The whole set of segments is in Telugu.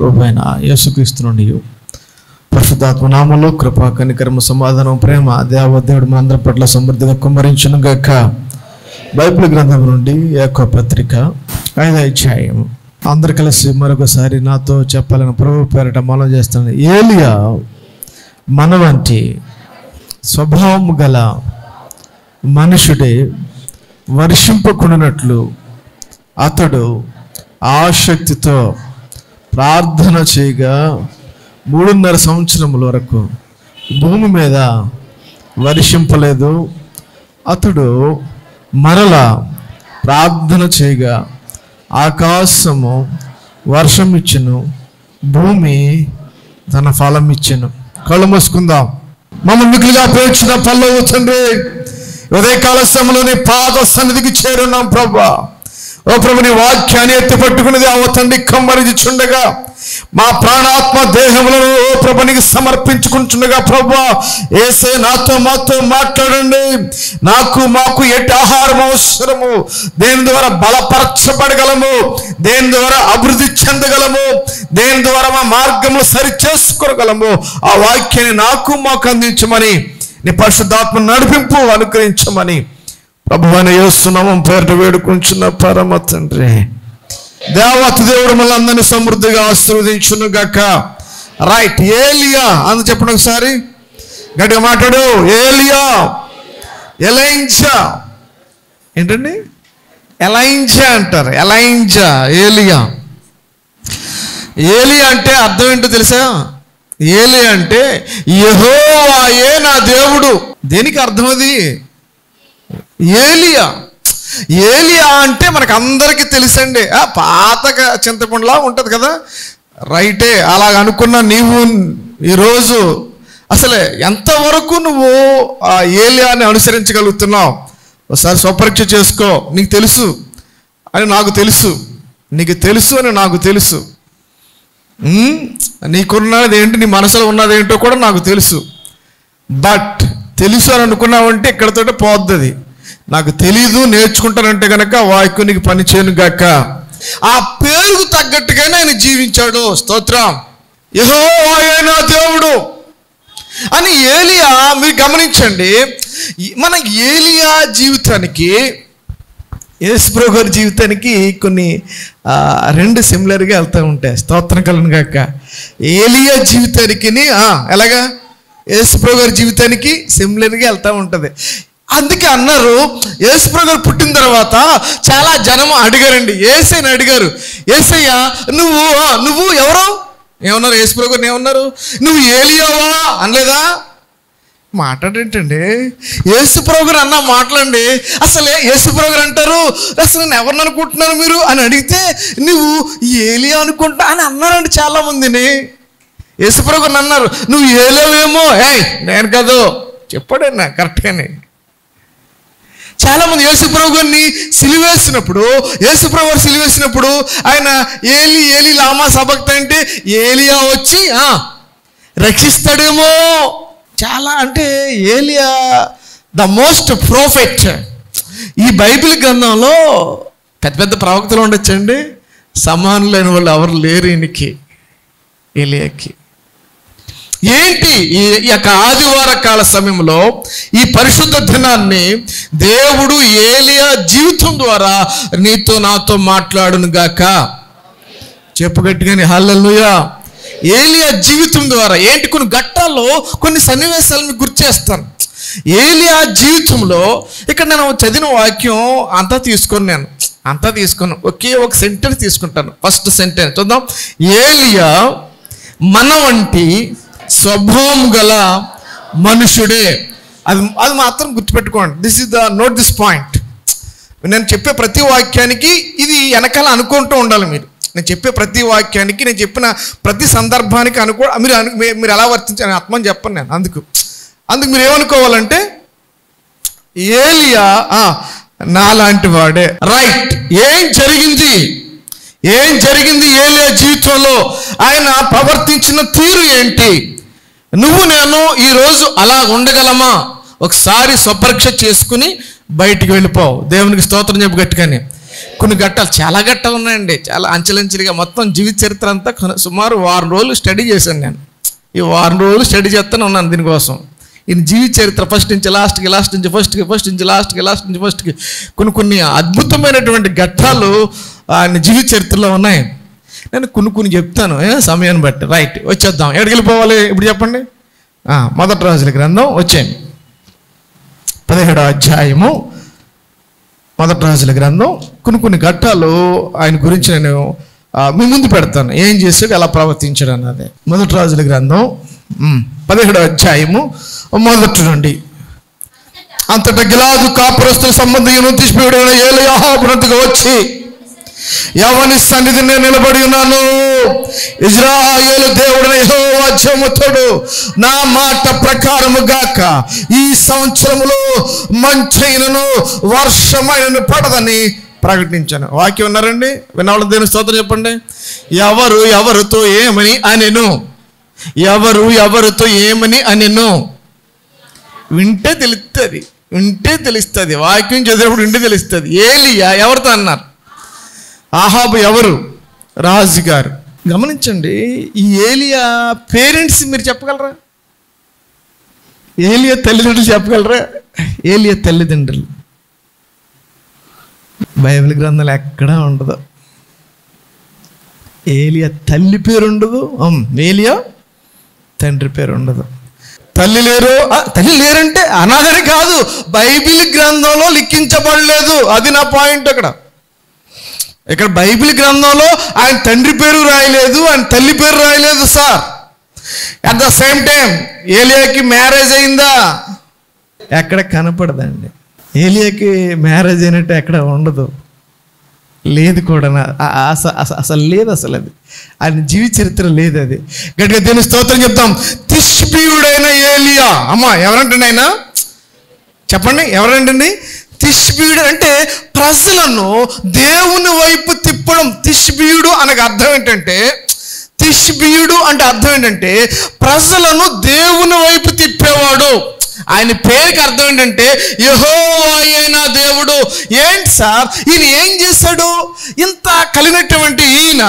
ప్రభువైన యేసుక్రీస్తు నుండి పరిశుద్ధాత్మ నామములో కృప కనికరము సమాధానం ప్రేమ దేవదేవుడు మనందరి పట్ల సమృద్ధిగా కుమ్మరించును గాక. బైబిల్ గ్రంథం నుండి యాకోబు పత్రిక 5వ అధ్యాయం. అందరు కలిసి మరొకసారి నాతో చెప్పాలని ప్రభు పేరట మనం చేస్తాను. ఏలియా మన వంటి స్వభావం గల మనుషుడే వర్షింపకుండానట్లు అతడు ఆసక్తితో ప్రార్థన చేయగా 3.5 సంవత్సరముల వరకు భూమి మీద వర్షింపలేదు. అతడు మరలా ప్రార్థన చేయగా ఆకాశము వర్షం ఇచ్చెను, భూమి తన ఫలం ఇచ్చెను. కళ్ళు మూసుకుందాం. మమ్మల్ని మిగిలిగా పేర్చిన పల్లవు తండ్రి, ఉదయకాల సమయంలోనే పాద సన్నిధికి చేరున్నాం ప్రభా. ఓ ప్రభు, నీ వాక్యాన్ని ఎత్తి పట్టుకున్నది ఆ తండ్రి కమ్మరించుండగా మా ప్రాణాత్మ దేహములను ఓ ప్రభునికి సమర్పించుకుంటుండగా ప్రభా, యేసే నాతో మాతో మాట్లాడండి. మాకు ఎట్టి ఆహారం అవసరము, దేని ద్వారా బలపరచబడగలము, దేని ద్వారా అభివృద్ధి చెందగలము, దేని ద్వారా మా మార్గములు సరి చేసుకోగలము, ఆ వాక్యాన్ని మాకు అందించమని, నీ పరిశుద్ధాత్మ నడిపింపు అనుగ్రహించమని ప్రభువైన యేసు నామం పేరిట వేడుకుంటున్న పరమ తండ్రి. దేవత దేవుడు మళ్ళీ అందరినీ సమృద్ధిగా ఆశీర్వదించును గాక. రైట్, ఏలియా అని చెప్పండి ఒకసారి గట్టిగా మాట్లాడు. ఏలియా, ఎలైంజా. ఏంటండి ఎలైంజా అంటారు? ఎలైంజా, ఏలియా. ఏలియా అంటే అర్థం ఏంటో తెలుసా? ఏలియా అంటే యెహోవాయే నా దేవుడు. దేనికి అర్థం అది? ఏలియా. ఏలియా అంటే మనకు అందరికీ తెలుసండి, పాతగా చింతపండులా ఉంటుంది కదా. రైటే, అలాగ అనుకున్న నీవు ఈరోజు అసలే ఎంతవరకు నువ్వు ఆ ఏలియాని అనుసరించగలుగుతున్నావు? ఒకసారి స్వపరీక్ష చేసుకో. నీకు తెలుసు అని నాకు తెలుసు, నీకు తెలుసు అని నాకు తెలుసు, నీకున్నది ఏంటి, నీ మనసులో ఉన్నది ఏంటో కూడా నాకు తెలుసు. బట్ తెలుసు అని అనుకున్నావంటే ఇక్కడతోటే పోద్ది. నాకు తెలీదు, నేర్చుకుంటానంటే కనుక వాక్యానికి పని చేయను గాక. ఆ పేరుకు తగ్గట్టుగానే ఆయన జీవించాడు. స్తోత్రం. యెహోవాయే నా దేవుడు అని ఏలియా. మీరు గమనించండి, మన ఏలియా జీవితానికి యేసుప్రభు గారి జీవితానికి కొన్ని 2 సిమిలర్గా వెళ్తూ ఉంటాయి. స్తోత్రం కలను గాక. ఏలియా జీవితానికి ఎలాగా యేసుప్రభు గారి జీవితానికి సిమిలర్గా వెళ్తూ ఉంటుంది. అందుకే అన్నారు, యేసుప్రభు గారు పుట్టిన తర్వాత చాలా జనం అడిగారండి, యేసయ్యని అడిగారు, యేసయ్య నువ్వు ఎవరు ఏమన్నారు? యేసుప్రభు గారిని ఏమన్నారు? నువ్వు ఏలియావా అనలేదా? మాట్లాడేంటండి యేసుప్రభు గారు అన్నా మాట్లాడండి. అసలే యేసుప్రభు గారు అంటారు, అసలు నేను ఎవరిని అనుకుంటున్నారు మీరు అని అడిగితే నువ్వు ఏలియా అనుకుంటా అని అన్నారండి చాలా మందిని. యేసుప్రభు గారిని అన్నారు, నువ్వు ఏలియావేమో. నేను కాదు చెప్పాడన్నా కరెక్ట్గానే. చాలా మంది యేసుప్రభు గారిని సిలువేసినప్పుడు, యేసుప్రభు గారు సిలువేసినప్పుడు ఆయన ఏలి ఏలి లామా సబక్త అంటే ఏలియా వచ్చి రక్షిస్తాడేమో. చాలా అంటే ఏలియా ద మోస్ట్ ప్రోఫెట్. ఈ బైబిల్ గ్రంథంలో పెద్ద పెద్ద ప్రవక్తలు ఉండొచ్చండి, సమానులైన వాళ్ళు ఎవరు లేరు ఈయనకి, ఏలియాకి. ఏంటి ఈ యొక్క ఆదివార కాల సమయంలో ఈ పరిశుద్ధ దినాన్ని దేవుడు ఏలియా జీవితం ద్వారా నీతో నాతో మాట్లాడును గాక. చెప్పు గట్టిగానే హల్లెలూయా. ఏలియా జీవితం ద్వారా ఏంటి, కొన్ని ఘట్టాల్లో కొన్ని సన్నివేశాలను గుర్తు చేస్తాను. ఏలియా జీవితంలో ఇక్కడ నేను చదివిన వాక్యం అంతా తీసుకున్నాను, ఒకే ఒక సెంటెన్స్ తీసుకుంటాను. ఫస్ట్ సెంటెన్స్ చూద్దాం. ఏలియా మన వంటి స్వభావం గల మనుషుడే. అది మాత్రం గుర్తుపెట్టుకోండి. Note this point. నేను చెప్పే ప్రతి వాక్యానికి ఇది వెనకాల అనుకుంటూ ఉండాలి మీరు. నేను చెప్పే ప్రతి వాక్యానికి, నేను చెప్పిన ప్రతి సందర్భానికి మీరు ఎలా వర్తించాలని ఆత్మని చెప్పను నేను. అందుకు మీరు ఏమనుకోవాలంటే ఏలియా నాలాంటి వాడే. రైట్. ఏం జరిగింది ఏలియా జీవితంలో? ఆయన ప్రవర్తించిన తీరు ఏంటి? నేను ఈరోజు అలా ఉండగలమా? ఒకసారి స్వపరీక్ష చేసుకుని బయటికి వెళ్ళిపోవు. దేవునికి స్తోత్రం చెప్పు గట్టిగానే. కొన్ని ఘట్టాలు, చాలా ఘట్టాలు ఉన్నాయండి, చాలా అంచెలంచెలుగా. మొత్తం జీవిత చరిత్ర అంతా సుమారు 1 రోజులు స్టడీ చేశాను నేను. ఈ 1 రోజులు స్టడీ చేస్తూనే ఉన్నాను దీనికోసం. ఈయన జీవిత చరిత్ర ఫస్ట్ నుంచి లాస్ట్కి, లాస్ట్ నుంచి ఫస్ట్కి, ఫస్ట్ నుంచి లాస్ట్కి, లాస్ట్ నుంచి ఫస్ట్కి కొన్ని అద్భుతమైనటువంటి ఘట్టాలు ఆయన జీవిత చరిత్రలో ఉన్నాయి. నేను కొన్ని చెప్తాను సమయాన్ని బట్టి. రైట్, వచ్చేద్దాం. ఎక్కడికి వెళ్ళిపోవాలి ఇప్పుడు చెప్పండి? మొదటి రాజుల గ్రంథం వచ్చేయండి, 17వ అధ్యాయము. మొదటి రాజుల గ్రంథం కొన్ని ఘట్టాలు ఆయన గురించి నేను మీ ముందు పెడతాను, ఏం చేసాడు, ఎలా ప్రవర్తించాడు అన్నది. మొదటి రాజుల గ్రంథం 17వ అధ్యాయము మొదటి నుండి. అంతటా గిలాదు కాపురస్తుల సంబంధించిన తిష్బీయుడైన ఏలీయా అహాబునొద్దకు వచ్చి, ఎవని సన్నిధి నేను నిలబడి ఉన్నాను, ఇజ్రాయేలు దేవుడైన యెహోవా జీవముతోడు నా మాట ప్రకారము గాక ఈ సంవత్సరములో మంచైనను వర్షమైనను పడదని ప్రకటించాను. వాక్యం ఉన్నారండి, విన్నవాళ్ళ దేవుని స్తోత్రం చెప్పండి. ఎవరు ఎవరితో ఏమని అనెను, ఎవరు ఎవరితో ఏమని అనెను. వింటే తెలుస్తుంది, వింటే తెలుస్తుంది. వాక్యం చదివేప్పుడు వింటే తెలుస్తుంది. ఏలీయా ఎవరితో అన్నారు? ఆహాబు ఎవరు? రాజుగారు. గమనించండి, ఈ ఏలియా పేరెంట్స్ మీరు చెప్పగలరా? ఏలియా తల్లిదండ్రులు చెప్పగలరా? ఏలియా తల్లిదండ్రులు బైబిల్ గ్రంథాలు ఎక్కడా ఉండదు. ఏలియా తల్లి పేరు ఉండదు, ఏలియా తండ్రి పేరు ఉండదు. తల్లి లేరు, తల్లి లేరంటే అనాథని కాదు, బైబిల్ గ్రంథంలో లిఖించబడలేదు. అది నా పాయింట్. ఇక్కడ బైబిల్ గ్రంథంలో ఆయన తండ్రి పేరు రాయలేదు, ఆయన తల్లి పేరు రాయలేదు sir. At the same time ఏలియాకి మ్యారేజ్ అయిందా? ఎక్కడ కనపడదండి. ఏలియాకి మ్యారేజ్ అయినట్టు ఎక్కడ ఉండదు, లేదు కూడా. అసలు లేదు, అసలు అది ఆయన జీవిత చరిత్ర లేదు. అది గట్టిగా దేవుని స్తోత్రం చెప్తాం. తిష్బీయుడైన ఏలియా. అమ్మా ఎవరంటండి ఆయన? చెప్పండి, ఎవరంటండి? తిష్బీయుడు అంటే ప్రజలను దేవుని వైపు తిప్పడం. తిష్బీయుడు అనగా అర్థం ఏంటంటే, తిష్బీయుడు అంటే అర్థం ఏంటంటే ప్రజలను దేవుని వైపు తిప్పేవాడు. ఆయన పేరుకి అర్థం ఏంటంటే యెహోవా అయిన దేవుడు. ఏంటి సార్, ఈయన ఏం చేశాడు? ఇంత కలిగినటువంటి ఈయన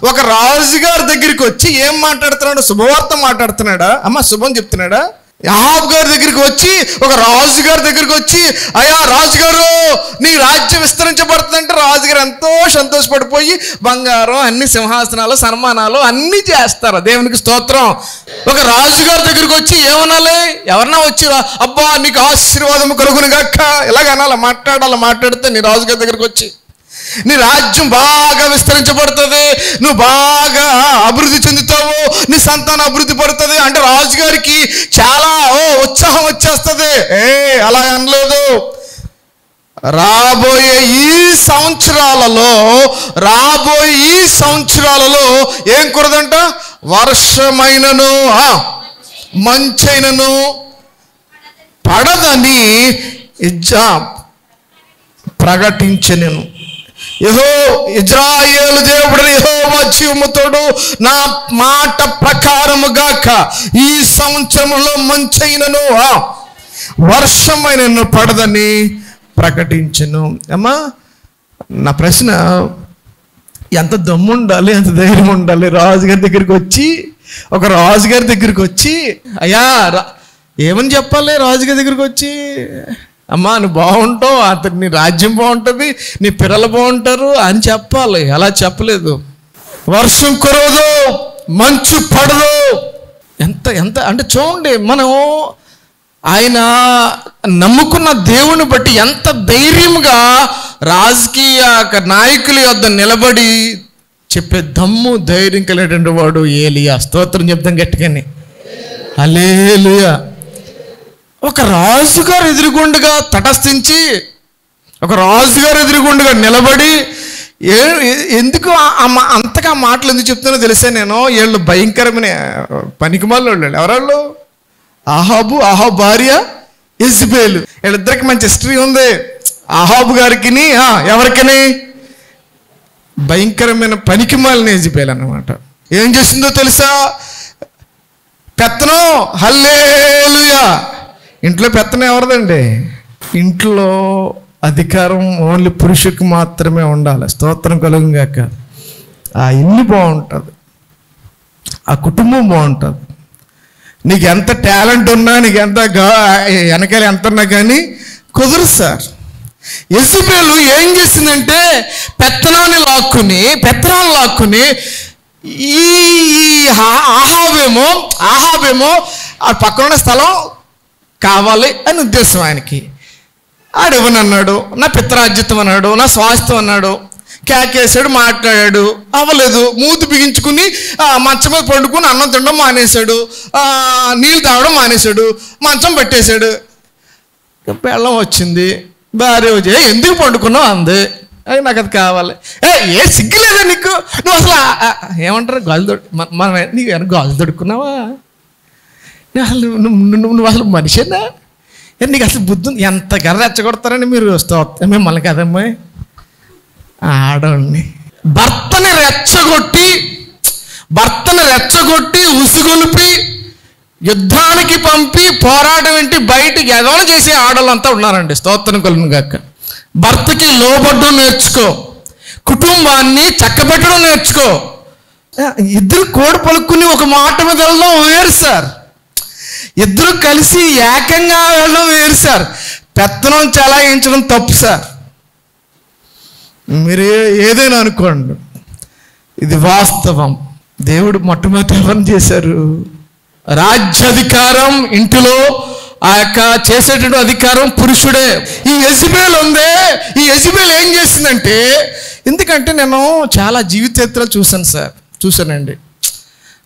ఒక రాజుగారి దగ్గరికి వచ్చి ఏం మాట్లాడుతున్నాడు? శుభవార్త మాట్లాడుతున్నాడా? అమ్మ శుభం చెప్తున్నాడా? అహాబు గారి దగ్గరికి వచ్చి, ఒక రాజుగారి దగ్గరికి వచ్చి, అయ్యా రాజుగారు నీ రాజ్యం విస్తరించబడుతుందంటే రాజుగారు ఎంతో సంతోషపడిపోయి బంగారం, అన్ని సింహాసనాలు, సన్మానాలు అన్నీ చేస్తారు. దేవునికి స్తోత్రం. ఒక రాజుగారి దగ్గరికి వచ్చి ఏమనాలి? ఎవరన్నా వచ్చి అబ్బా నీకు ఆశీర్వాదం కలుగును గాక ఇలాగ అనాలి, మాట్లాడితే నీ రాజుగారి దగ్గరికి వచ్చి నీ రాజ్యం బాగా విస్తరించబడుతుంది, నువ్వు బాగా అభివృద్ధి చెందుతావు, నీ సంతానం అభివృద్ధి పడుతుంది అంటే రాజుగారికి చాలా ఉత్సాహం వచ్చేస్తుంది. అలా అనలేదు. రాబోయే ఈ సంవత్సరాలలో ఏం కురదంట? వర్షమైనను మంచైనను పడదని ప్రకటించెను. ఇజ్రాయేలు దేవుడైన యెహోవా జీవముతోడు నా మాట ప్రకారము గాక ఈ సంవత్సరంలో మంచైనను వర్షమైనను పడదని ప్రకటించెను. అమ్మా నా ప్రశ్న, ఎంత దమ్ము ఉండాలి, ఎంత ధైర్యం ఉండాలి రాజుగారి దగ్గరికి వచ్చి, ఒక రాజుగారి దగ్గరికి వచ్చి అయ్యా ఏమని చెప్పాలి? రాజుగారి దగ్గరికి వచ్చి అమ్మా నువ్వు బాగుంటావు, అతను నీ రాజ్యం బాగుంటుంది, నీ పిల్లలు బాగుంటారు అని చెప్పాలి. అలా చెప్పలేదు. వర్షం కురవదు, మంచు పడదు. ఎంత అంటే చూడండి, మనం ఆయన నమ్ముకున్న దేవుని బట్టి ఎంత ధైర్యంగా రాజకీయ నాయకుల యొద్ద నిలబడి చెప్పే దమ్ము, ధైర్యం కలిగినటువంటి వాడు ఏలియా. స్తోత్రం చెప్తాం గట్టిగానే, హల్లెలూయా. ఒక రాజుగారు ఎదురుగుండగా తటస్థించి, ఒక రాజుగారు ఎదురుగుండగా నిలబడి, ఎందుకు అంతగా మాటలు ఎందుకు చెప్తానో తెలిసే నేను. వీళ్ళు భయంకరమైన పనికిమాలిన వాళ్ళు. ఎవరాళ్ళు? అహాబు భార్య యెజబెలు. వీళ్ళిద్దరికి మంచి హిస్టరీ ఉంది. అహాబు గారికి ఎవరికని భయంకరమైన పనికిమాలిన యెజబెలు అన్నమాట. ఏం చేసిందో తెలుసా? పెత్తనం. హల్లెలూయా. ఇంట్లో పెత్తనం ఎవరిదండి? ఇంట్లో అధికారం ఓన్లీ పురుషుడికి మాత్రమే ఉండాలి. స్తోత్రం కలుగును గాక. ఆ ఇల్లు బాగుంటుంది, ఆ కుటుంబం బాగుంటుంది. నీకు ఎంత టాలెంట్ ఉన్నా, నీకు ఎంత వెనకాల ఎంత ఉన్నా కానీ కుదరదు సార్. యెజబెలు ఏం చేసిందంటే పెత్తనాన్ని లాక్కుని ఈ ఆహాబేమో ఆ పక్కన స్థలం కావాలి అని ఉద్దేశం ఆయనకి. ఆడివ్వనన్నాడు, నా పిత్రార్జితం అన్నాడు, నా స్వాస్థ్యం అన్నాడు, కేకేసాడు, మాట్లాడాడు, అవ్వలేదు. మూతి బిగించుకుని మంచం మీద పండుకుని అన్నం తినడం మానేశాడు, నీళ్ళు తాగడం మానేశాడు, మంచం పెట్టేశాడు. పెళ్ళం వచ్చింది, భార్య వచ్చి ఎందుకు పండుకున్నావు అంది. నాకు అది కావాలి. ఏ సిగ్గులేదా నీకు? నువ్వు అసలు ఏమంటారు గాజులు నీకు ఏమైనా గాజులు తొడుక్కున్నావా? నువ్వు అసలు మనిషేనా? నీకు అసలు బుద్ధి ఎంత గర్ర రెచ్చగొడతారని మీరు మిమ్మల్ని కదమ్మా ఆడవాడిని. భర్తని రెచ్చగొట్టి ఉసుగొలిపి యుద్ధానికి పంపి పోరాటం ఏంటి బయటికి ఎదవలు చేసే ఆడవాళ్ళంతా ఉన్నారండి. స్తోత్రం కలుగును గాక. భర్తకి లోబడ్డం నేర్చుకో, కుటుంబాన్ని చక్కబెట్టడం నేర్చుకో. ఇద్దరు కోడి పలుక్కుని ఒక మాట మీద వెళ్ళడం వేరు సార్. ఇద్దరు కలిసి ఏకంగా వెళ్ళడం వేరు సార్. పెత్తనం చలాయించడం తప్పు సార్. మీరు ఏదైనా అనుకోండి, ఇది వాస్తవం. దేవుడు మొట్టమొదటి ఎవరిని చేశారు? రాజ్యాధికారం ఇంటిలో ఆ యొక్క చేసేటువంటి అధికారం పురుషుడే. ఈ యెజబెల్ ఉందే, ఈ యెజబెల్ ఏం చేసిందంటే, ఎందుకంటే నేను చాలా జీవిత చరిత్రలు చూశానండి.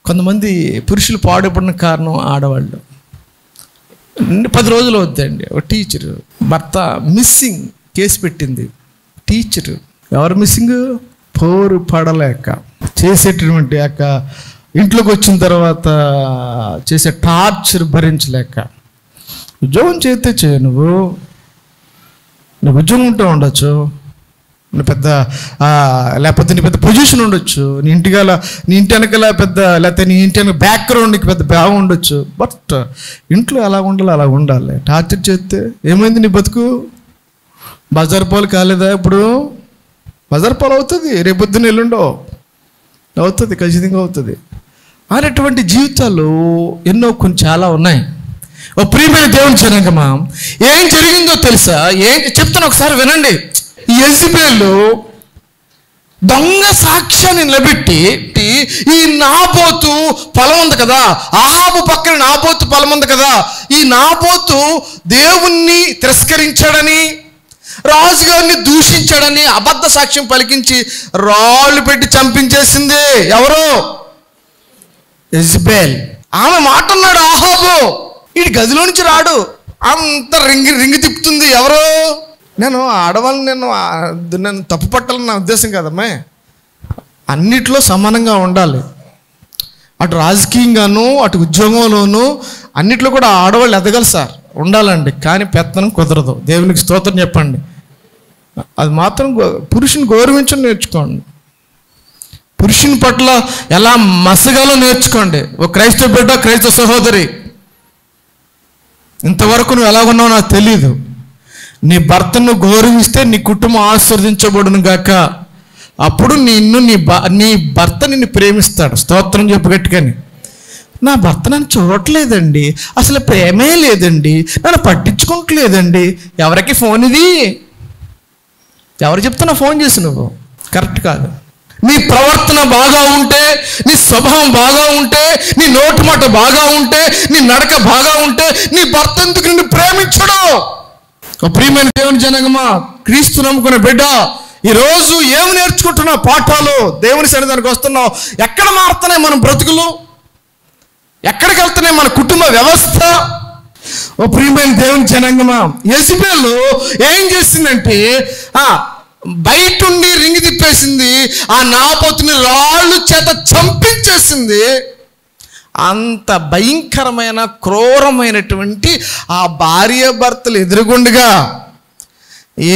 కొంతమంది పురుషులు పాడుపడిన కారణం ఆడవాళ్ళు. 10 రోజులు అవుద్దండి. ఒక టీచరు భర్త మిస్సింగ్ కేసు పెట్టింది. టీచరు ఎవరు మిస్సింగ్? పోరు పడలేక చేసేటటువంటి యొక్క ఇంట్లోకి వచ్చిన తర్వాత చేసే టార్చర్ భరించలేక, ఉద్యోగం చేస్తే చేయ, నువ్వు ఉద్యోగం ఉంటూ ఉండొచ్చు, నువ్వు పెద్ద లేకపోతే నీ పెద్ద పొజిషన్ ఉండొచ్చు, నీ ఇంటి వెనకాల పెద్ద, లేకపోతే నీ ఇంటి వెనక బ్యాక్గ్రౌండ్ నీకు పెద్ద బాగా ఉండొచ్చు. బట్ ఇంట్లో ఎలా ఉండాలి. టార్చర్ చేస్తే ఏమైంది నీ బతుకు? బజార్ పాలు కాలేదా? ఇప్పుడు బజార్ పాలు అవుతుంది, రేపొద్దున ఎల్లుండో అవుతుంది, ఖచ్చితంగా అవుతుంది. అనేటువంటి జీవితాలు ఎన్నో కొన్ని చాలా ఉన్నాయి. ఓ ప్రియమైన దేవుని జనాంగమా, ఏం జరిగిందో తెలుసా? చెప్తాను, ఒకసారి వినండి. ఈ యెజబెలు దొంగ సాక్ష్యాన్ని నిలబెట్టి, ఈ నాబోతు పొలం ఉంది కదా, ఆహాబు పక్కన నాబోతు పొలం ఉంది కదా, ఈ నాబోతు దేవుణ్ణి తిరస్కరించాడని, రాజుగారిని దూషించాడని అబద్ధ సాక్ష్యం పలికించి రాళ్ళు పెట్టి చంపించేసింది. ఎవరు? యెజబెల్. ఆమె మాట అన్నాడు ఆహాబు, ఈ గదిలో నుంచి రాడు, అంత రింగి తిప్పుతుంది. ఎవరు? నేను ఆడవాళ్ళని నేను తప్పు పట్టాలని నా ఉద్దేశం కదమ్మా. అన్నిట్లో సమానంగా ఉండాలి. అటు రాజకీయంగాను, అటు ఉద్యోగంలోనూ, అన్నిట్లో కూడా ఆడవాళ్ళు ఎదగాలి సార్, ఉండాలండి. కానీ పెత్తనం కుదరదు. దేవునికి స్తోత్రం చెప్పండి. అది మాత్రం పురుషుని గౌరవించడం నేర్చుకోండి. పురుషుని పట్ల ఎలా మసగాలో నేర్చుకోండి. ఒక క్రైస్తవ బిడ్డ, క్రైస్తవ సహోదరి, ఇంతవరకు నువ్వు ఎలా ఉన్నావో నాకు తెలీదు. నీ భర్తను గౌరవిస్తే నీ కుటుంబం ఆశీర్వదించబడును గాక. అప్పుడు నీ భర్త నిన్ను ప్రేమిస్తాడు. స్తోత్రం చెప్పు గట్టిగాని. నా భర్త నన్ను చూడట్లేదండి, అసలు ప్రేమే లేదండి, నన్ను పట్టించుకోవట్లేదండి. ఎవరికి ఫోన్ ఇది? ఎవరు చెప్తున్నా ఫోన్ చేసి? నువ్వు కరెక్ట్ కాదు. నీ ప్రవర్తన బాగా ఉంటే, నీ స్వభావం బాగా ఉంటే, నీ నోటి మాట బాగా ఉంటే, నీ నడక బాగా ఉంటే, నీ భర్త ఎందుకు నిన్ను ప్రేమించడు? ప్రియమైన దేవుని జనాంగమా, క్రీస్తు నమ్ముకున్న బిడ్డ, ఈరోజు ఏమి నేర్చుకుంటున్నావు? పాఠాలు. దేవుని సన్నిధానికి వస్తున్నావు. ఎక్కడ మారుతున్నాయి మన బ్రతుకులు? ఎక్కడికి వెళ్తున్నాయి మన కుటుంబ వ్యవస్థ? ఓ ప్రియమైన దేవుని జనాంగమా, యెజబెల్ ఏం చేసిందంటే బయటుండి రింగి తిప్పేసింది, ఆ నాబోతుని రాళ్ళు చేత చంపించేసింది. అంత భయంకరమైన క్రూరమైనటువంటి ఆ భార్య భర్తలు ఎదురుగుండగా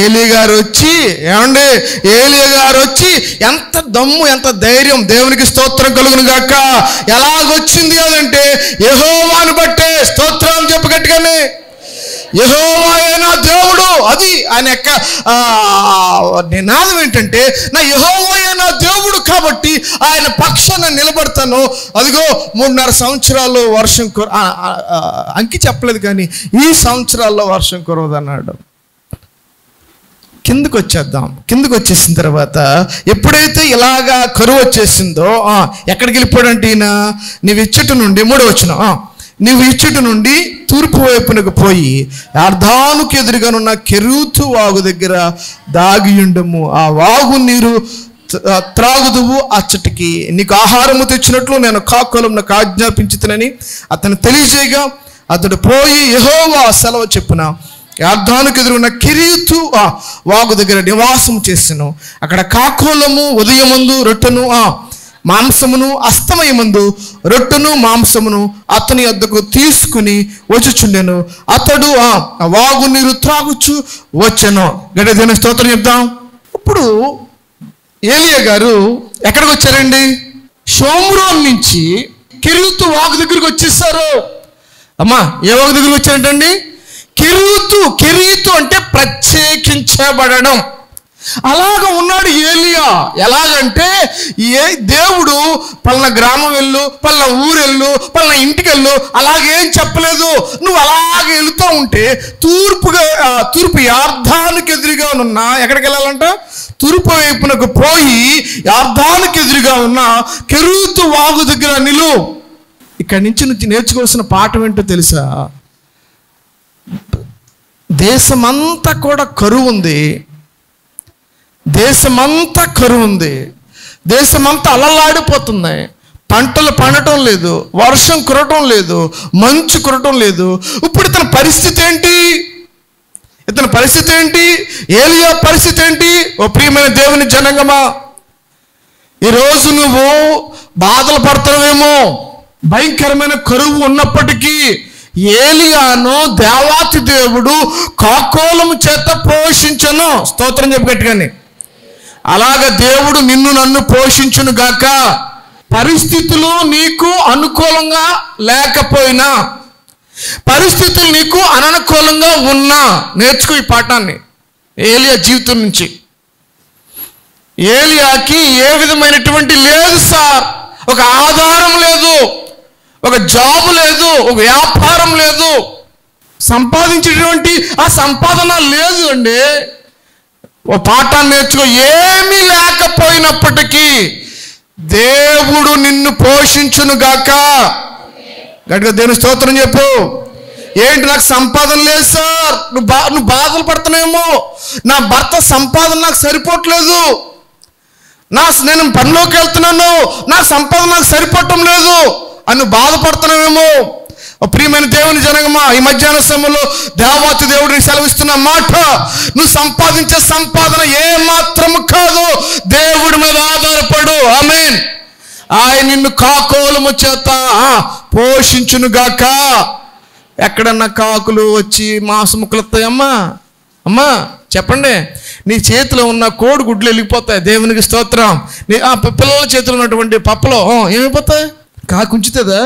ఏలీ గారు వచ్చి, ఎంత దమ్ము, ఎంత ధైర్యం, దేవునికి స్తోత్రం కలుగును గాక. ఎలాగొచ్చింది అదంటే యెహోవాను బట్టే. స్తోత్రం చెప్పు గట్టిగానే. యెహోవాయే నా దేవుడు, అది ఆయన యొక్క నినాదం ఏంటంటే, నా యెహోవాయే నా దేవుడు కాబట్టి ఆయన పక్షాన నిలబడతాను. అదిగో 3.5 సంవత్సరాలు వర్షం అంకి చెప్పలేదు కానీ ఈ సంవత్సరాల్లో వర్షం కురవదన్నాడు. కిందకు వచ్చేద్దాం. కిందకు వచ్చేసిన తర్వాత ఎప్పుడైతే ఇలాగా కరువు వచ్చేసిందో ఎక్కడికి వెళ్ళిపోయాడంటే ఈయన, నీవు ఇచ్చట నుండి 3వ వచనం, నీవు ఇచ్చట నుండి తూర్పు వైపునకు పోయి యార్దానుకు ఎదురుగానున్న కెరూతు వాగు దగ్గర దాగియుండము. ఆ వాగు నీరు త్రాగుదువు. అచ్చటికి నీకు ఆహారము తెచ్చినట్లు నేను కాకులం నాకు ఆజ్ఞాపించుతానని అతను తెలియజేయగా, అతడు పోయి యెహోవా సెలవు చెప్పున యార్దానుకు ఎదురున్న కెరీతు వాగు దగ్గర నివాసం చేసెను. అక్కడ కాకోలము ఉదయమందు రొట్టెను మాంసమును, అస్తమయమందు రొట్టెను మాంసమును అతని వద్దకు తీసుకుని వచ్చుచుండెను. అతడు వాగు నీరు త్రాగుచు వచ్చెను. గడిదిన స్తోత్రం చెప్దాం. ఇప్పుడు ఏలియా గారు ఎక్కడికి వచ్చారండి? షోమ్రోన్ నుంచి కెరీతు వాగు దగ్గరికి వచ్చేసారు. అమ్మా, ఏ వాగు దగ్గరికి వచ్చారంటండి? కెరీతు అంటే ప్రత్యేకించబడడం. అలాగ ఉన్నాడు ఏలియా. ఎలాగంటే దేవుడు పలానా గ్రామం వెళ్ళు, పలానా ఊరు వెళ్ళు, పలానా ఇంటికి వెళ్ళు అలాగేం చెప్పలేదు. నువ్వు అలాగే వెళుతూ ఉంటే తూర్పు యార్దానుకు ఎదురుగా ఉన్న, ఎక్కడికి వెళ్ళాలంట? తూర్పు వైపునకు పోయి యార్దానుకు ఎదురుగా ఉన్న కెరీతు వాగు దగ్గర నిలు. ఇక్కడి నుంచి నేర్చుకోవాల్సిన పాఠం ఏంటో తెలుసా? దేశమంతా కూడా కరువు ఉంది. దేశమంతా కరువు ఉంది. దేశమంతా అలలాడిపోతుంది. పంటలు పండటం లేదు, వర్షం కురటం లేదు, మంచు కురటం లేదు. ఇప్పుడు ఇతని పరిస్థితి ఏంటి? ఏలియా పరిస్థితి ఏంటి? ఓ ప్రియమైన దేవుని జనాంగమా, ఈరోజు నువ్వు బాధలు పడుతున్నావేమో. భయంకరమైన కరువు ఉన్నప్పటికీ ఏలియాను దేవాతి దేవుడు కాకోలము చేత పోషించను. స్తోత్రం చెప్పు గట్టిగాని. అలాగ దేవుడు నిన్ను నన్ను పోషించును గాక. పరిస్థితులు నీకు అనుకూలంగా లేకపోయినా, పరిస్థితులు నీకు అననుకూలంగా ఉన్నా, నేర్చుకో ఈ పాఠాన్ని ఏలియా జీవితం నుంచి. ఏలియాకి ఏ విధమైనటువంటి లేదు సార్, ఒక ఆధారం లేదు, ఒక జాబ్ లేదు, ఒక వ్యాపారం లేదు, సంపాదించేటువంటి ఆ సంపాదన లేదు అండి. ఓ పాఠాన్ని నేర్చుకో. ఏమీ లేకపోయినప్పటికీ దేవుడు నిన్ను పోషించును గాక. గట్టిగా దేవుని స్తోత్రం చెప్పు. ఏంటి, నాకు సంపాదన లేదు సార్, నువ్వు బాధలు పడుతున్నాయేమో. నా భర్త సంపాదన నాకు సరిపోవట్లేదు, నేను పనిలోకి వెళ్తున్నాను, నా సంపాదన నాకు సరిపోవటం లేదు అని బాధపడుతున్నావేమో. ప్రియమైన దేవుని జనగమా, ఈ మధ్యాహ్న సమయంలో దేవాతి దేవుడిని సెలవిస్తున్న మాట, నువ్వు సంపాదించే సంపాదన ఏ మాత్రము కాదు, దేవుడి మీద ఆధారపడు. ఆమేన్. ఆయన నిన్ను కాకోలము చేత పోషించును గాక. ఎక్కడన్నా కాకులు వచ్చి మాంసముక్కలు వస్తాయమ్మా? అమ్మా చెప్పండి, నీ చేతిలో ఉన్న కోడి గుడ్లు వెళ్ళిపోతాయి. దేవునికి స్తోత్రం. పిల్లల చేతిలో ఉన్నటువంటి పప్పులో ఏమైపోతాయి? కాకి ఉంచుతుందా?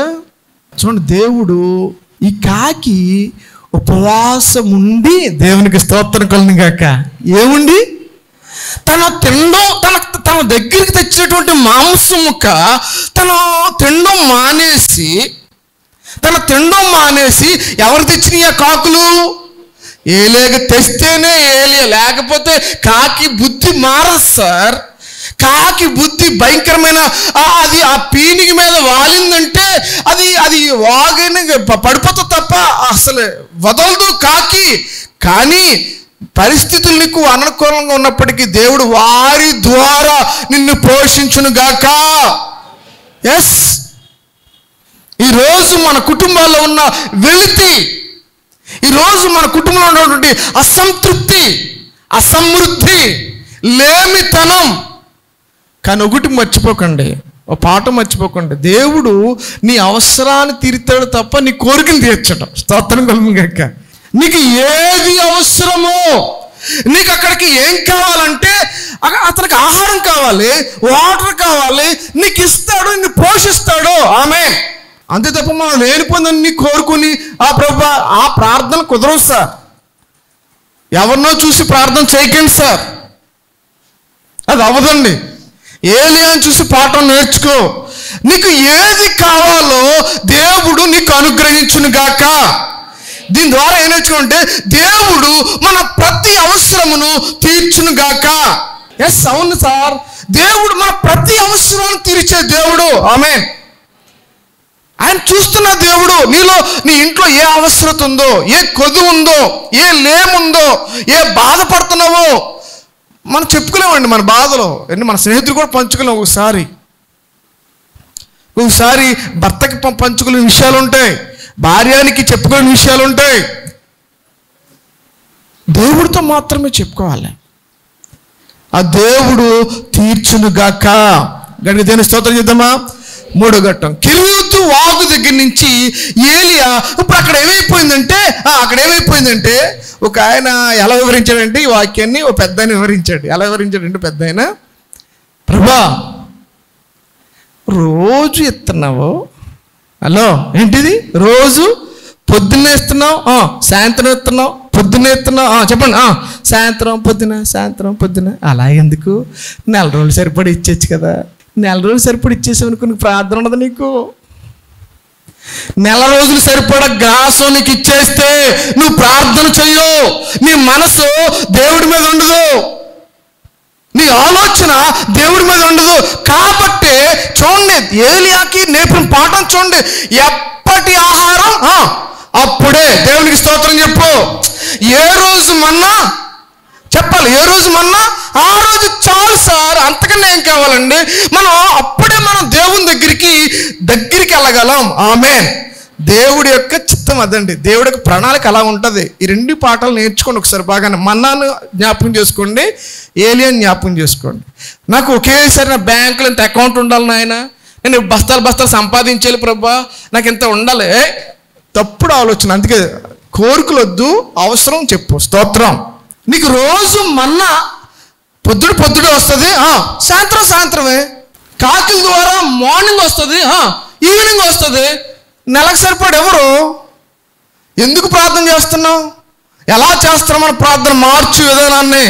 చూడండి, దేవుడు ఈ కాకి ఉపవాసం ఉండి, దేవునికి స్తోత్రం కలుగును గాక, ఏముండి తన దగ్గరికి తెచ్చినటువంటి మాంసం ముక్క తినడం మానేసి ఎవరు తెచ్చినాయి ఆ కాకులు? ఏలియాకి తెస్తేనే ఏలియా, లేకపోతే కాకి బుద్ధి మారదు సార్. కాకి బుద్ధి భయంకరమైన అది ఆ పీనికి మీద వాలిందంటే అది వాగిన పడిపోతుంది తప్ప అసలు వదలదు కాకి. కానీ పరిస్థితులు నీకు అనుకూలంగా ఉన్నప్పటికీ దేవుడు వారి ద్వారా నిన్ను పోషించును గాక. ఎస్, ఈరోజు మన కుటుంబాల్లో ఉన్న వెలితి, ఈరోజు మన కుటుంబంలో ఉన్నటువంటి అసంతృప్తి, అసమృద్ధి, లేమితనం. కానీ ఒకటి మర్చిపోకండి, ఒక పాట మర్చిపోకండి, దేవుడు నీ అవసరాన్ని తీరుతాడు తప్ప నీ కోరికలు తీర్చడం. స్తోత్రం కలుగును గాక. నీకు ఏది అవసరమో, నీకు అక్కడికి ఏం కావాలంటే అతనికి ఆహారం కావాలి, వాటర్ కావాలి, నీకు ఇస్తాడు, నిన్ను పోషిస్తాడు. ఆమేన్. అంతే తప్ప మనం లేనిపోయిందని కోరుకుని ఆ ప్రభు ఆ ప్రార్థన కుదరవు సార్. ఎవరినో చూసి ప్రార్థన చేయకండి సార్, అది అవ్వదండి. ఏలియాను చూసి పాఠం నేర్చుకో. నీకు ఏది కావాలో దేవుడు నీకు అనుగ్రహించును గాక. దీని ద్వారా ఏం నేర్చుకుంటే దేవుడు మన ప్రతి అవసరమును తీర్చును గాక. ఎస్, అవును సార్, దేవుడు మన ప్రతి అవసరాన్ని తీర్చే దేవుడు. ఆమేన్. ఆయన చూస్తున్న దేవుడు. నీలో, నీ ఇంట్లో ఏ అవసరత ఉందో, ఏ కొద్దు ఉందో, ఏ లేముందో, ఏ బాధపడుతున్నావో మనం చెప్పుకోలేమండి. మన బాధలో మన స్నేహితులు కూడా పంచుకోలేము. ఒకసారి భర్తకి పంచుకునే విషయాలు ఉంటాయి, భార్యానికి చెప్పుకునే విషయాలు ఉంటాయి. దేవుడితో మాత్రమే చెప్పుకోవాలి. ఆ దేవుడు తీర్చునుగాక. గడికి దేని స్తోత్రం చేద్దామా. 3వ ఘట్టం, కెరీతు వాగు దగ్గర నుంచి ఏలియా. ఇప్పుడు అక్కడ ఏమైపోయిందంటే ఒక ఆయన ఎలా వివరించాడంటే ఈ వాక్యాన్ని ఒక పెద్ద ఆయన వివరించాడు. ఎలా వివరించాడంటే పెద్ద ఆయన, ప్రభా రోజు ఎత్తున్నావు, హలో ఏంటిది, రోజు పొద్దున్నే ఎత్తున్నావు, సాయంత్రం ఎత్తున్నావు, పొద్దున్నే ఎత్తున్నావు, చెప్పండి, సాయంత్రం పొద్దున. అలా ఎందుకు? నెల రోజులు సరిపడి ఇచ్చేచ్చు కదా. నెల రోజులు సరిపడి ఇచ్చేసావు అనుకో, నీకు ప్రార్థన ఉండదు. నీకు నెల రోజులు సరిపడ గ్రాసం నీకు ఇచ్చేస్తే నువ్వు ప్రార్థన చెయ్యవు. నీ మనసు దేవుడి మీద ఉండదు, నీ ఆలోచన దేవుడి మీద ఉండదు. కాబట్టి చూడండి, ఏలియాకి నేర్పిన పాఠం చూడండి. ఎప్పటి ఆహారం అప్పుడే. దేవునికి స్తోత్రం చెప్పు. ఏ రోజు మన్నా చెప్పాలి, ఏ రోజు మన్నా ఆ రోజు చాలు సార్, అంతకన్నా ఏం కావాలండి. అప్పుడే మనం దేవుని దగ్గరికి వెళ్ళగలం. ఆమేన్. దేవుడి యొక్క చిత్తం అదండి, దేవుడి యొక్క ప్రణాళిక అలా ఉంటుంది. ఈ 2 పాఠాలు నేర్చుకోండి ఒకసారి బాగానే. మన్నాను జ్ఞాపకం చేసుకోండి, ఏలియాని జ్ఞాపకం చేసుకోండి. నాకు ఒకేసారి నా బ్యాంకులో ఇంత అకౌంట్ ఉండాలి నాయన, నేను బస్తాలు సంపాదించాలి ప్రభా, నాకు ఇంత ఉండాలి. తప్పుడు ఆలోచన. అందుకే కోరికలు వద్దు, అవసరం చెప్పు. స్తోత్రం. నీకు రోజు మన్నా పొద్దుడే వస్తుంది, సాయంత్రమే. కాకిల ద్వారా మార్నింగ్ వస్తుంది, ఈవినింగ్ వస్తుంది. నెలకు సరిపడు ఎవరు? ఎందుకు ప్రార్థన చేస్తున్నావు? ఎలా చేస్తున్నాం మన ప్రార్థన? మార్చు విధానాన్ని.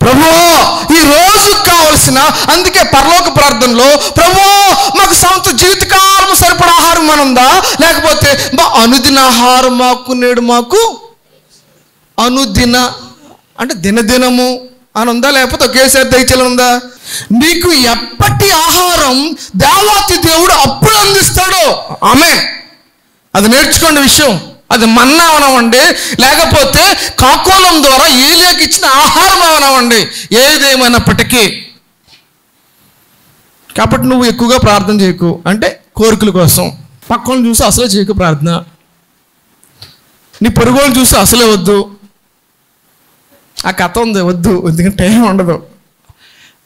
ప్రభువా ఈ రోజు కావలసిన, అందుకే పరలోక ప్రార్థనలో ప్రభువా మాకు సంవత్సర జీవితకాలం సరిపడ ఆహారం మనుందా, లేకపోతే అనుదిన ఆహారం మాకు నేడు మాకు అనుదిన అంటే దినదినము అని ఉందా, లేకపోతే ఒకేసారి దయచేయాలని ఉందా? నీకు ఎప్పటి ఆహారం దేవాతి దేవుడు అప్పుడు అందిస్తాడు. ఆమేన్. అది నేర్చుకోండి విషయం. అది మన్నా అవనవండి, లేకపోతే కాకోలం ద్వారా ఏలియాకి ఇచ్చిన ఆహారం అవనవండి, ఏదేమైనప్పటికీ. కాబట్టి నువ్వు ఎక్కువగా ప్రార్థన చేయకు. అంటే కోరికల కోసం పక్కన చూసి అసలే చేయకు ప్రార్థన. నీ పొరుగులను చూసి అసలే వద్దు. ఆ కథ ఉంది, వద్దు, ఎందుకంటే టైం ఉండదు.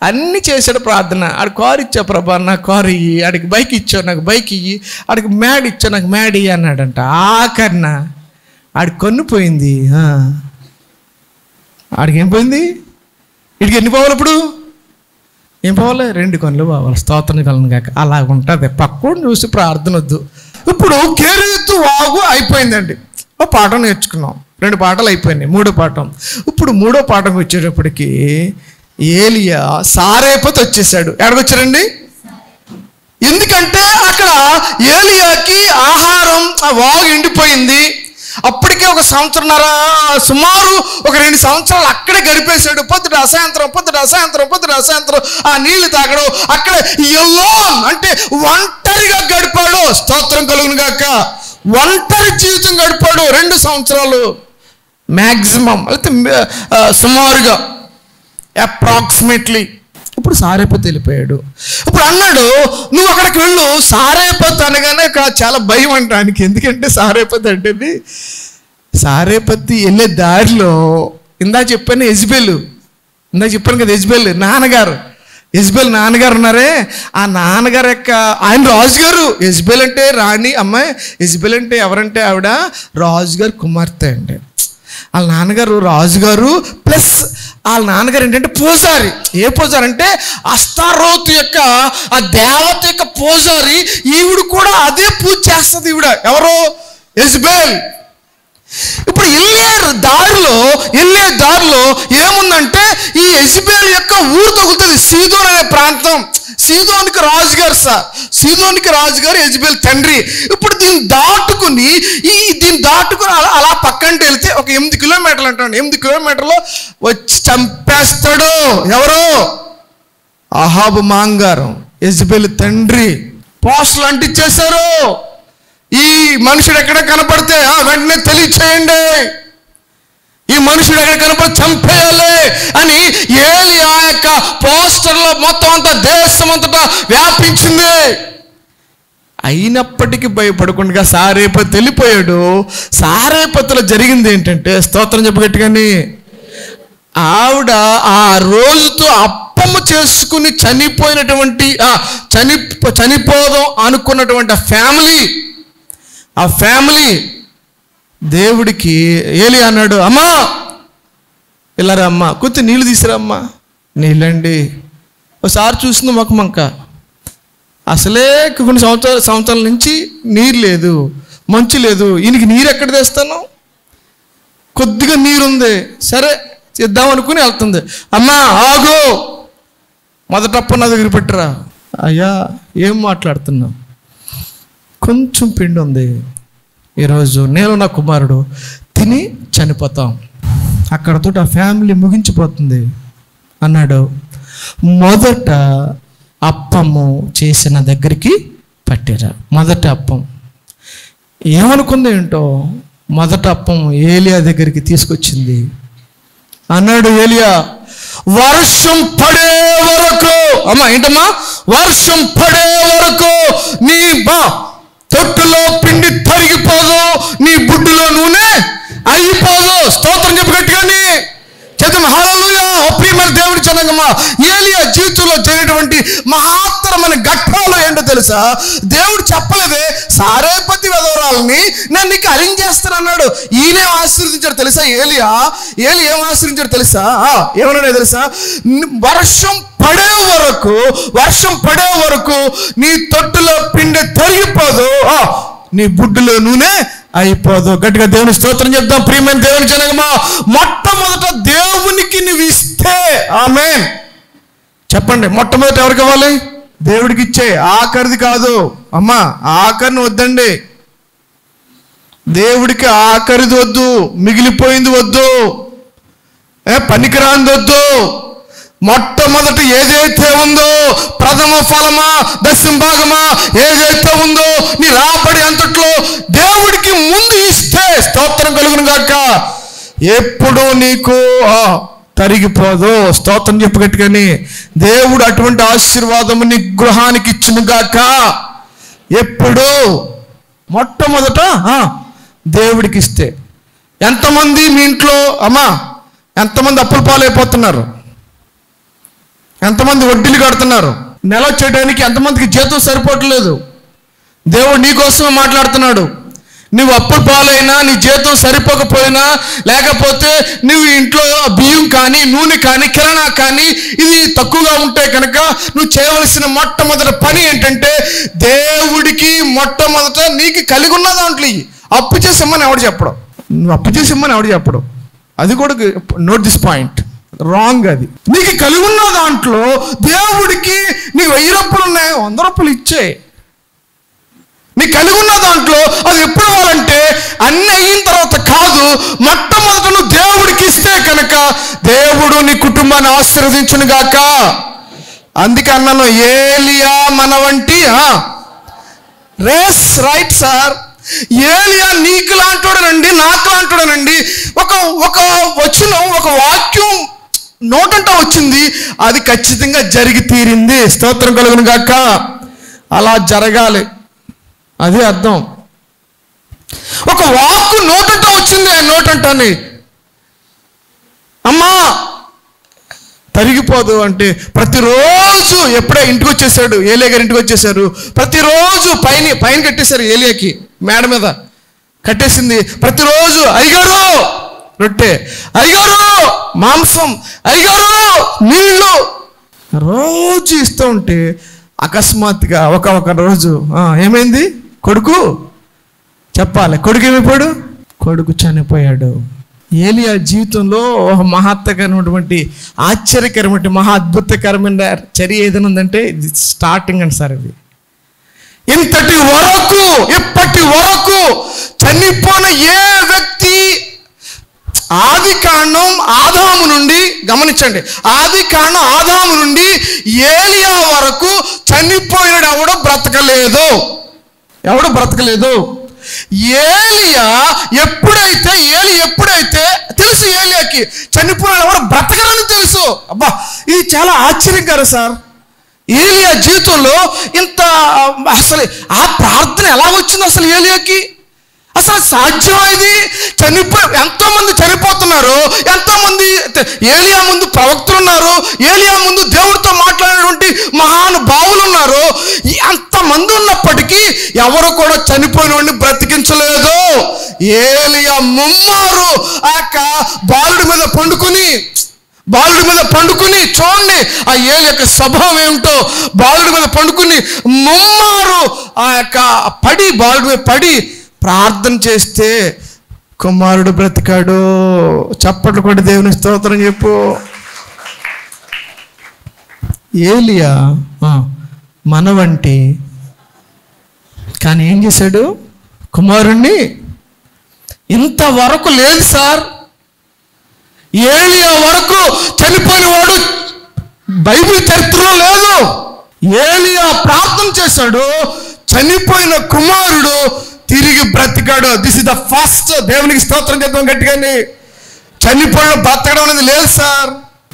అన్నీ చేశాడు ప్రార్థన. ఆడికి కారు ఇచ్చావు ప్రభా, నాకు కారు ఇయ్యి. ఆడికి బైక్ ఇచ్చావు, నాకు బైక్ ఇయ్యి. ఆడికి మ్యాడ్ ఇచ్చావు, నాకు మ్యాడ్ ఇయ్యి అన్నాడంట. ఆఖరిన ఆడికి కొన్నుపోయింది. ఆడికి ఏం పోయింది? వీడికి ఎన్ని పోవాలి ఇప్పుడు? ఏం పోవాలి? 2 కొనులు పోవాలి. స్తోత్రం కలను కాక. అలా ఉంటుంది. పక్కన చూసి ప్రార్థన వద్దు. ఇప్పుడు కెరీతు వాగు అయిపోయిందండి. ఓ పాఠం నేర్చుకున్నాం. 2 పాఠాలు అయిపోయినాయి. 3వ పాఠం. ఇప్పుడు 3వ పాఠం వచ్చేటప్పటికి ఏలియా సారేపతి వచ్చేసాడు. ఎక్కడికొచ్చారండి? ఎందుకంటే అక్కడ ఏలియాకి ఆహారం, ఆ వాగు ఎండిపోయింది. అప్పటికే 1 సంవత్సరంన్నర, సుమారు 2 సంవత్సరాలు అక్కడే గడిపేశాడు. పొద్దుట అసాయంత్రం ఆ నీళ్లు తాగడం, అక్కడ ఎలోన్ అంటే ఒంటరిగా గడిపాడు. స్తోత్రం కలుగును గాక. ఒంటరి జీవితం గడిపాడు 2 సంవత్సరాలు మ్యాక్సిమం, అయితే సుమారుగా అప్రాక్సిమేట్లీ. ఇప్పుడు సారేపతి వెళ్ళిపోయాడు. ఇప్పుడు అన్నాడు, నువ్వు అక్కడికి వెళ్ళు. సారేపతి అనగానే చాలా భయం అంటానికి. ఎందుకంటే సారేపతి అంటే సారేపతి వెళ్ళే దారిలో ఇందా చెప్పాను కదా, యెజ్బెల్ నాన్నగారు, యెజ్బెల్ నాన్నగారు ఉన్నారే, ఆ నాన్నగారు యొక్క ఆయన రాజుగారు. యెజ్బెల్ అంటే రాణి అమ్మాయి, యెజ్బెల్ అంటే ఎవరంటే ఆవిడ రాజుగారు కుమార్తె అండి. వాళ్ళ నాన్నగారు రాజుగారు, ప్లస్ వాళ్ళ నాన్నగారు ఏంటంటే పూజారి. ఏ పూజారి అంటే అస్తారోతు యొక్క ఆ దేవత యొక్క పూజారి. ఈవిడ కూడా అదే పూజ చేస్తుంది. ఈవిడ ఎవరు? యెజ్బెల్. ఇప్పుడు వెళ్ళే దారిలో వెళ్ళే దారిలో ఏముందంటే ఈ యెజబెల్ యొక్క ఊరు తగులుతుంది. సీదోన్ అనే ప్రాంతం. సీదోనికి రాజుగారు యెజబెల్ తండ్రి. ఇప్పుడు దీన్ని దాటుకుని అలా పక్కంటే వెళ్తే ఒక 8 కిలోమీటర్లు అంటాడు. 8 కిలోమీటర్లో వచ్చి చంపేస్తాడు. ఎవరు? అహాబు మాంగారం, యెజబెల్ తండ్రి. పోస్టులు అంటించేశారు. ఈ మనుషుడు ఎక్కడ కనపడితే వెంటనే తెలియచేయండి, ఈ మనుషుడు ఎక్కడ కనపడి చంపేయాలి అని ఏలియా యొక్క పోస్టర్లో మొత్తం అంతా దేశం అంతటా వ్యాపించింది. అయినప్పటికీ భయపడకుండా సారేపతి వెళ్ళిపోయాడు. సారేపతిలో జరిగింది ఏంటంటే, స్తోత్రం చెప్పగట్టుగాని, ఆవిడ ఆ రోజుతో అప్పము చేసుకుని చనిపోదాం అనుకున్నటువంటి ఆ ఫ్యామిలీ దేవుడికి ఏలియా అన్నాడు, అమ్మా ఇలారా అమ్మా, కొద్ది నీళ్ళు తీసిరమ్మా. నీళ్ళండి. ఒకసారి చూసింది మొక్క అసలే కొన్ని సంవత్సరాల నుంచి నీరు లేదు, మంచు లేదు. ఈయనకి నీరు ఎక్కడ తెస్తాను? కొద్దిగా నీరుంది, సరే చేద్దాం అనుకుని వెళ్తుంది. అమ్మా ఆగు, మొదటప్ప నా దగ్గర పెట్టరా. అయ్యా ఏం మాట్లాడుతున్నావు? కొంచెం పిండి ఉంది, ఈరోజు నేను నా కుమారుడు తిని చనిపోతాం, అక్కడతో ఆ ఫ్యామిలీ ముగించిపోతుంది అన్నాడు. మొదట అప్పము చేసిన దగ్గరికి పట్టారు. మొదట అప్పం ఏమనుకుంది ఏంటో, మొదట అప్పం ఏలియా దగ్గరికి తీసుకొచ్చింది. అన్నాడు ఏలియా, వర్షం పడే వరకు, అమ్మా ఏంటమ్మా, వర్షం పడే వరకు నీ తొట్టులో పిండి తరిగిపోదు, నీ బుడ్డులో నూనె అయిపోదు. స్తోత్రం చెప్పు గట్టిగాని చేద్దాం. హల్లెలూయా. ప్రియమైన దేవుడి జనాంగమా, ఏలియా జీవితంలో జరిగినటువంటి మహత్తరమైన ఘట్టాలు ఏంటో తెలుసా? దేవుడు చెప్పలేదే సారేపతి విధవరాలని నేను నీకు అరించేస్తాను అన్నాడు. ఈయనే ఆశీర్వదించాడు తెలుసా? ఏలియా ఏం ఆశీర్వదించాడు తెలుసా? ఏమన్నాడో తెలుసా? వర్షం పడే వరకు నీ తొట్టులో పిండి తరిగిపోదు, నీ బుడ్డులో నూనె అయిపోదు. గట్టిగా దేవుని స్తోత్రం చెప్దాం. ప్రియమైన దేవుని జనగమా, మొట్టమొదట దేవునికి నువ్వు ఇస్తే, ఆమేన్ చెప్పండి. మొట్టమొదట ఎవరికి ఇవ్వాలి? దేవుడికి ఇచ్చే. ఆఖరిది కాదు అమ్మా, ఆఖరిని వద్దండి. దేవుడికి ఆఖరిది వద్దు, మిగిలిపోయింది వద్దు, పనికిరాంది వద్దు. మొట్టమొదట ఏదైతే ఉందో, ప్రథమ ఫలమా దశమ భాగమా ఏదైతే ఉందో నీ రాబడి అంతట్లో దేవుడికి ముందు ఇస్తే స్తోత్రం కలుగును గాక. ఎప్పుడు నీకు తరిగిపోదు. స్తోత్రం చెప్పు గట్టిగాని. దేవుడు అటువంటి ఆశీర్వాదము నీ గృహానికి ఇచ్చును గాక. ఎప్పుడు మొట్టమొదట దేవుడికి ఇస్తే. ఎంతమంది మీ ఇంట్లో అమ్మా, ఎంతమంది అప్పుల పాలైపోతున్నారు? ఎంతమంది వడ్డీలు కడుతున్నారు? నెల వచ్చేయడానికి ఎంతమందికి జీతం సరిపోవట్లేదు? దేవుడు నీకోసమే మాట్లాడుతున్నాడు. నువ్వు అప్పుల పాలైనా, నీ జీతం సరిపోకపోయినా, లేకపోతే నువ్వు ఇంట్లో బియ్యం కానీ, నూనె కానీ, కిరాణా కానీ ఇది తక్కువగా ఉంటే కనుక నువ్వు చేయవలసిన మొట్టమొదటి పని ఏంటంటే, దేవుడికి మొట్టమొదట నీకు కలిగి ఉన్న దాంట్లో అప్పు చేసి ఇమ్మని ఎవడు చెప్పడం. నువ్వు అప్పు చేసి ఇమ్మని ఎవడు చెప్పడం. అది కూడా నోట్ దిస్ పాయింట్, రాంగ్. అది నీకు కలిగి ఉన్న దాంట్లో దేవుడికి నీకు 1000 రూపాయలు ఉన్నాయి, 100 రూపాయలు ఇచ్చే. నీకు కలిగి ఉన్న దాంట్లో అది ఎప్పుడు అవ్వాలంటే అన్ని అయిన తర్వాత కాదు, మొట్టమొదట నువ్వు దేవుడికి ఇస్తే కనుక దేవుడు నీ కుటుంబాన్ని ఆశీర్వదించును గాక. అందుకే అన్నాను, ఏలియా మన వంటి రేస్ రైట్ సార్. ఏలియా నీకు లాంటోడనండి, నాకు లాంటోడనండి. ఒక వచనం, ఒక వాక్యం నోటంటా వచ్చింది, అది ఖచ్చితంగా జరిగి తీరింది. స్తోత్రం కలుగును గాక. అలా జరగాలి, అదే అర్థం. ఒక వాక్కు నోటంటా వచ్చింది, నోటంటాని అమ్మా తరిగిపోదు అంటే ప్రతిరోజు ఎప్పుడే ఇంటికి వచ్చేసాడు, ఏలియా గారు ఇంటికి వచ్చేసారు, ప్రతిరోజు పైన కట్టేశారు. ఏలియాకి మేడ మీద కట్టేసింది. ప్రతిరోజు అయ్యగారు రొట్టె, అయ్యగారు మాంసం, అయ్యగారు నీళ్ళు రోజు ఇస్తూ ఉంటే అకస్మాత్తుగా ఒక రోజు ఏమైంది? కొడుకు చెప్పాలి, కొడుకు ఏమైపోయాడు? కొడుకు చనిపోయాడు. ఏలియా జీవితంలో ఒక మహత్తరమైనటువంటి ఆశ్చర్యకరమైన మహా అద్భుతకరమైన చర్య ఏదైనా ఉందంటే ఇది స్టార్టింగ్ అండి సార్. ఇది ఇంతటి వరకు ఇప్పటి వరకు చనిపోయిన ఏ వ్యక్తి ఆది కాండం ఆదాము నుండి గమనించండి, ఆది కాండం ఆదాము నుండి ఏలియా వరకు చనిపోయినాడు ఎవడో బ్రతకలేదు. ఏలియా ఎప్పుడైతే తెలుసు ఏలియాకి చనిపోయిన ఎవరు బ్రతకరని తెలుసు. అబ్బా ఇది చాలా ఆశ్చర్యకరం సార్. ఏలియా జీవితంలో ఇంత అసలు ఆ ప్రార్థన ఎలా వచ్చింది అసలు ఏలియాకి? అసలు సాధ్యమైంది? ఎంతో మంది చనిపోతున్నారు, ఎంతో మంది ఏలియా ముందు ప్రవక్తలు ఉన్నారు, ఏలియా ముందు దేవుడితో మాట్లాడినటువంటి మహానుభావులు ఉన్నారు. అంతమంది ఉన్నప్పటికీ ఎవరు కూడా చనిపోయిన వాడిని బ్రతికించలేదు. ఏలియా ముమ్మారు ఆ బాలుడి మీద పండుకుని చూడండి ఆ ఏలి యొక్క స్వభావం ఏమిటో. బాలుడి మీద పండుకుని ముమ్మారు ఆ యొక్క బాలుడి మీద పడి ప్రార్థన చేస్తే కుమారుడు బ్రతికాడు. చప్పట్లు కొట్టి దేవుని స్తోత్రం చెప్పు. ఏలియా మనవంటి, కానీ ఏం చేశాడు? కుమారుణ్ణి ఇంతవరకు లేదు సార్. ఏలియా వరకు చనిపోయిన వాడు బైబిల్ చరిత్రలో లేదు. ఏలియా ప్రార్థన చేశాడు, చనిపోయిన కుమారుడు తిరిగి బ్రతికాడు. This is the first. దేవునికి స్తోత్రం చేద్దాం గట్టిగాని. చనిపోయిన బ్రతకడం అనేది లేదు సార్.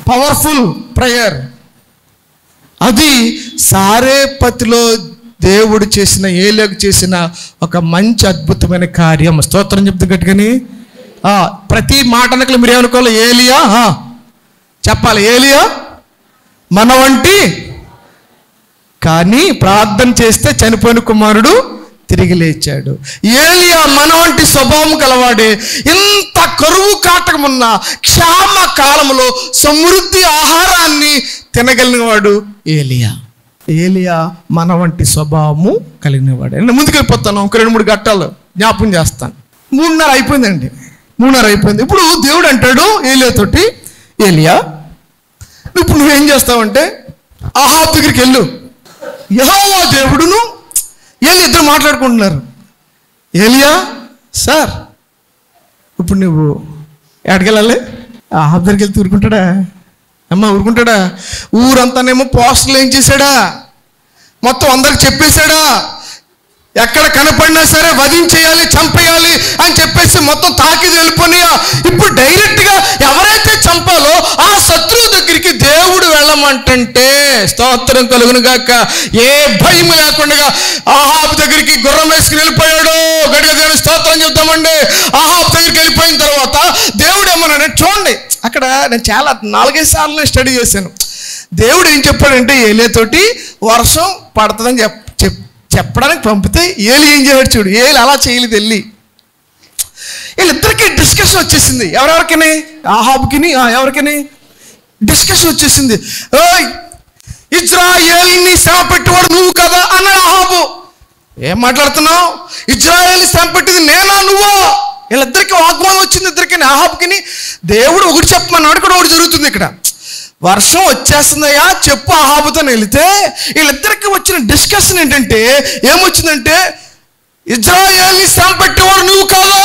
Powerful prayer. అది సారేపతిలో దేవుడు చేసిన, ఏలియాకు చేసిన ఒక మంచి అద్భుతమైన కార్యం. స్తోత్రం చెప్తే గట్టిగాని. ప్రతి మాట అనకలు మీరు ఏమనుకోవాలి? ఏలియా చెప్పాలి, ఏలియా మన వంటి, కానీ ప్రార్థన చేస్తే చనిపోయిన కుమారుడు తిరిగి లేచాడు. ఏలియా మన వంటి స్వభావం కలవాడే. ఇంత కరువు కాటకమున్న క్షామ కాలంలో సమృద్ధి ఆహారాన్ని తినగలిగిన వాడు ఏలియా మన వంటి స్వభావము కలిగిన వాడు. నేను ముందుకు వెళ్ళిపోతాను. ఒక 2-3 ఘట్టాలు జ్ఞాపకం చేస్తాను. 3:30 అయిపోయిందండి. 3:30 అయిపోయింది. ఇప్పుడు దేవుడు అంటాడు ఏలియాతోటి, ఏలియా ఇప్పుడు నువ్వేం చేస్తావంటే ఆహాబు దగ్గరికి వెళ్ళు. యెహోవా దేవుడును ఇద్దరు మాట్లాడుకుంటున్నారు. ఏలియా సార్ ఇప్పుడు నువ్వు ఎక్కడికెళ్ళాలి? ఆహాబు దగ్గరికి వెళ్తే ఊరుకుంటాడా? ఊరుకుంటాడా? ఊరంతానేమో పోస్టర్లు ఏం చేశాడా? మొత్తం అందరికి చెప్పేశాడా? ఎక్కడ కనపడినా సరే వధించేయాలి, చంపేయాలి అని చెప్పేసి మొత్తం తాకిది వెళ్ళిపోయినా. ఇప్పుడు డైరెక్ట్గా ఎవరైతే చంపాలో ఆ శత్రువు దగ్గరికి దేవుడు వెళ్ళమంటే స్తోత్రం కలుగును గాక. ఏ భయం లేకుండా ఆహాబు దగ్గరికి గుర్రం వేసుకుని వెళ్ళిపోయాడు. గడిగా దేవుని స్తోత్రం చెప్తామండి. ఆహాబు దగ్గరికి వెళ్ళిపోయిన తర్వాత దేవుడు ఏమన్నాడు చూడండి. అక్కడ నేను చాలా 4-5 సార్లు స్టడీ చేశాను. దేవుడు ఏం చెప్పాడంటే ఏలియాతోటి వర్షం పడుతుందని చెప్పడానికి పంపితే ఏలి ఏం చేయడు చూడు. ఏలి అలా చేయలేదు. వీళ్ళిద్దరికీ డిస్కషన్ వచ్చేసింది. ఎవరెవరికని? ఆహాబుకిని ఎవరికని డిస్కషన్ వచ్చేసింది. ఇజ్రాయేల్ని శ్రమ పెట్టేవాడు నువ్వు కదా అన్నాడు ఆహాబు. ఏం మాట్లాడుతున్నావు? ఇజ్రాయేల్ని శ్రమ పెట్టింది నేనా నువ్వా? వీళ్ళిద్దరికి వాగ్వాదం వచ్చింది. ఇద్దరికి ఆహాబుకిని. దేవుడు ఒకటి చెప్పమన్నాడు, కూడా ఒకటి జరుగుతుంది. ఇక్కడ వర్షం వచ్చేస్తుందయ్యా చెప్పు ఆహాబుతో వెళితే వీళ్ళిద్దరికి వచ్చిన డిస్కషన్ ఏంటంటే ఏమొచ్చిందంటే ఇజ్రాయేల్ని శ్రమ పెట్టేవాడు నువ్వు కాదా?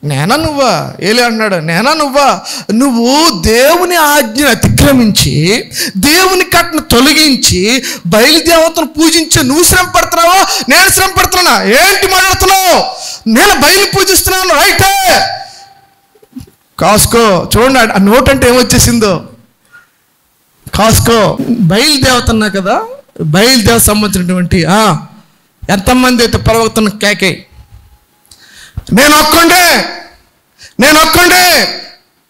నేనా నువ్వా? ఏలి అన్నాడు నేనా నువ్వా? నువ్వు దేవుని ఆజ్ఞను అతిక్రమించి దేవుని కట్టను తొలగించి బయలుదేవతను పూజించి నువ్వు శ్రమ పడుతున్నావా? నేను శ్రమ పడుతున్నా? ఏంటి మాట్లాడుతున్నావు? నేను బయలు పూజిస్తున్నాను. రైటే కాసుకో. చూడండి ఆ నోట్ అంటే ఏమొచ్చేసిందో. కాసుకో. బయలుదేవత అన్నా కదా, బయలుదేవత సంబంధించినటువంటి ఎంతమంది అయితే ప్రవక్తను కేకే నేను ఒక్కండే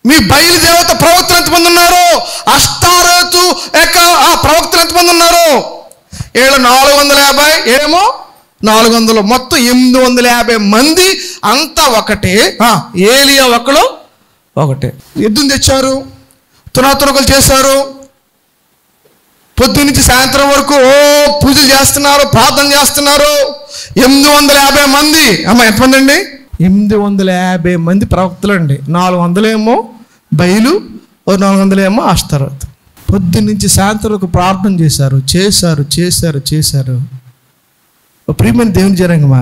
మీ బయలుదేవత ప్రవక్తలు ఎంతమంది ఉన్నారు? అష్టారోతు యొక్క ప్రవక్తలు ఎంతమంది ఉన్నారు? 450 ఏమో 400 మొత్తం 850 మంది అంతా ఒకటే. ఏలియా ఒకటే. యుద్ధం తెచ్చారు, తునాతునకలు చేశారు. పొద్దు నుంచి సాయంత్రం వరకు పూజలు చేస్తున్నారు, ప్రార్థన చేస్తున్నారు. 850 మంది. ఎంతమంది అండి? 850 మంది ప్రవక్తలు అండి. 400 ఏమో బయలు, 400 ఏమో అష్తారోత్. పొద్దున్నుంచి సాయంత్రం ఒక ప్రార్థన చేశారు. ప్రియమైన దేవుని జనంగమా,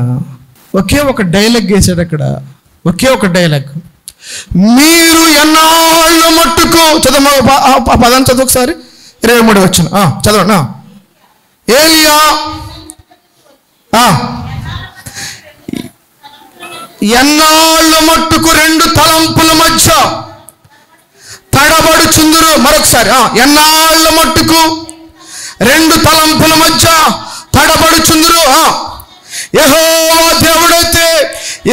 ఒకే ఒక డైలాగ్ వేశాడు అక్కడ. ఒకే ఒక డైలాగ్, మీరు ఎన్నాళ్ళ మట్టుకు చదవ. ఆ పదాన్ని చదువు ఒకసారి. 23 వచ్చిన చదవండి. ఏలియా ఎన్నాళ్ళ మట్టుకు 2 తలంపుల మధ్య తడబడుచుందురు. మరొకసారి, ఎన్నాళ్ళ మట్టుకు 2 తలంపుల మధ్య తడబడుచుందురు. యెహోవా దేవుడైతే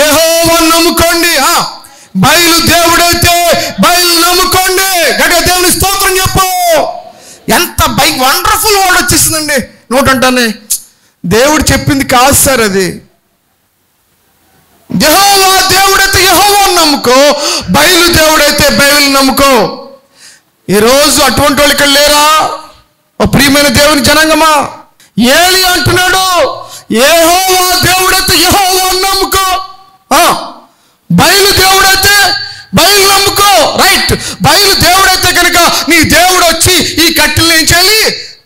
యెహోవా నమ్ముకోండి, బయలు దేవుడైతే బయలు నమ్ముకోండి. గట్టిగా దేవుని స్తోత్రం చెప్పు. ఎంత వండర్ఫుల్ వర్డ్ వచ్చేసిందండి నోటంటానే. దేవుడు చెప్పింది కాదు సార్ అది. యెహోవా దేవుడైతే యెహోవా నమ్ముకో, బయలు దేవుడైతే బయలు నమ్ముకో. ఈరోజు అటువంటి వాళ్ళు ఇక్కడ లేరా? ఓ ప్రియమైన దేవుని జనాంగమా, ఏలి అంటున్నాడు యెహోవా దేవుడైతే యెహోవా నమ్ముకో, బయలు దేవుడైతే బయలు నమ్ముకో. రైట్, బయలు దేవుడైతే కనుక నీ దేవుడు వచ్చి ఈ కట్టెలు ఏం చేయాలి?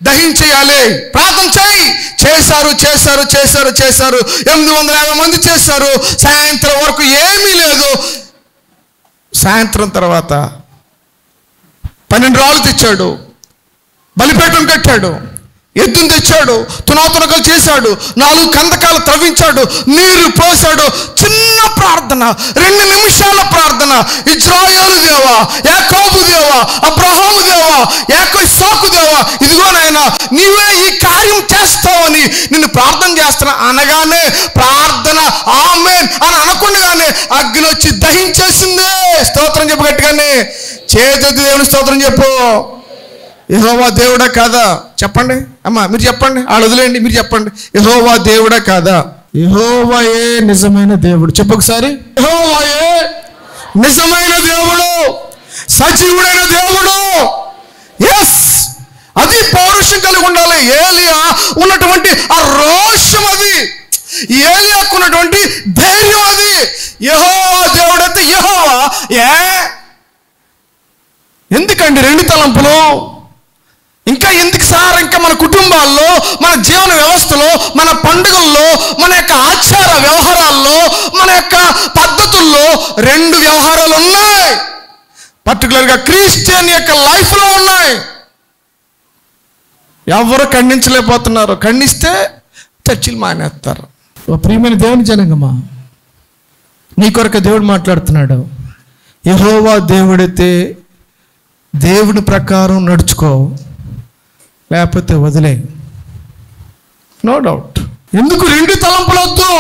దహించేయాలి. ప్రార్థన చేశారు 850 మంది చేశారు. సాయంత్రం వరకు ఏమీ లేదు. సాయంత్రం తర్వాత 12 రాళ్ళు తెచ్చాడు, బలిపీఠం కట్టాడు, ఎద్దును తెచ్చాడు, తునాతునకలు చేశాడు, 4 కందకాలు త్రవ్వించాడు, నీరు పోసాడు. చిన్న ప్రార్థన, 2 నిమిషాల ప్రార్థన. ఇజ్రాయేలు దేవా, యాకోబు దేవా, అబ్రహాము దేవా, ఇస్సాకు దేవా, ఇదిగో నాయనా నీవే ఈ కార్యం చేస్తావని నిన్ను ప్రార్థన చేస్తున్నా అనగానే, ప్రార్థన ఆమేన్ అని అనకుండానే అగ్ని వచ్చి దహించేసిందే. స్తోత్రం చెప్పు గట్టిగానే. చేతులెత్తి దేవుని స్తోత్రం చెప్పు. యెహోవా దేవుడా కాదా? చెప్పండి అమ్మా, మీరు చెప్పండి. వాళ్ళు వదిలేండి, మీరు చెప్పండి. యెహోవా దేవుడా కాదా? యెహోవాయే నిజమైన దేవుడు. చెప్పు ఒకసారి. యెహోవాయే నిజమైన దేవుడు, సజీవుడైన దేవుడు. ఎస్, అది పౌరుషం కలిగి ఉండాలి. ఏలియా ఉన్నటువంటి ఆ రోషం అది, ఏలియాకు ఉన్నటువంటి ధైర్యం అది. యెహోవా దేవుడైతే యెహోవా. ఎందుకండి 2 తలంపులు? ఇంకా ఎందుకు సార్? ఇంకా మన కుటుంబాల్లో, మన జీవన వ్యవస్థలో, మన పండుగల్లో, మన యొక్క ఆచార వ్యవహారాల్లో, మన యొక్క పద్ధతుల్లో 2 వ్యవహారాలు ఉన్నాయి. పర్టికులర్గా క్రిస్టియన్ యొక్క లైఫ్లో ఉన్నాయి. ఎవరు ఖండించలేకపోతున్నారు. ఖండిస్తే చర్చిలు మానేస్తారు. ఓ ప్రియమైన దేవుని జనాంగమా, నీ కొరకు దేవుడు మాట్లాడుతున్నాడు. యెహోవా దేవుడైతే దేవుని ప్రకారం నడుచుకో, లేకపోతే వదిలే. No doubt. ఎందుకు 2 తలంపులు వద్దు?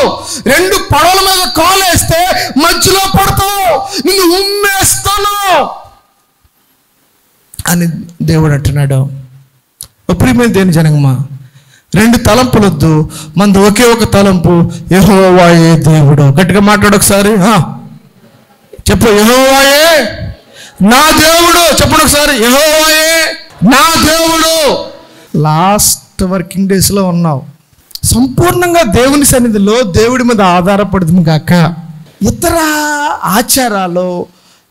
2 పడవల మీద కాలేస్తే మధ్యలో పడతావు, నిన్ను ఉమ్మేస్తాను అని దేవుడు అంటున్నాడు. ప్రియమైన దేని జనంగమా, 2 తలంపులు వద్దు, మనది ఒకే ఒక తలంపు. యెహోవాయే దేవుడు. గట్టిగా మాట్లాడు ఒకసారి. చెప్పు, యెహోవాయే నా దేవుడు. చెప్పండి ఒకసారి, యెహోవాయే నా దేవుడు. లాస్ట్ వర్కింగ్ డేస్లో ఉన్నావు. సంపూర్ణంగా దేవుని సన్నిధిలో దేవుడి మీద ఆధారపడుతుంది కాక ఇతర ఆచారాలు,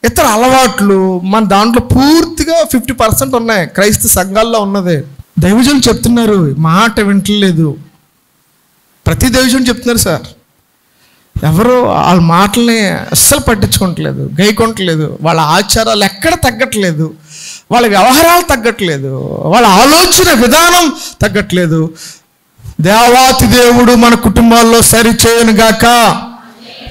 ఇతర అలవాట్లు మన దాంట్లో పూర్తిగా 50% ఉన్నాయి. క్రైస్తవ సంఘాల్లో ఉన్నది. దైవజనులు చెప్తున్నారు, మాట వింటలేదు. ప్రతి దైవజనులు చెప్తున్నారు సార్, ఎవరు వాళ్ళ మాటల్ని అస్సలు పట్టించుకోవట్లేదు, గైకొనట్లేదు. వాళ్ళ ఆచారాలు ఎక్కడ తగ్గట్లేదు, వాళ్ళ వ్యవహారాలు తగ్గట్లేదు, వాళ్ళ ఆలోచన విధానం తగ్గట్లేదు. దేవాతి దేవుడు మన కుటుంబాల్లో సరిచేయను గాక.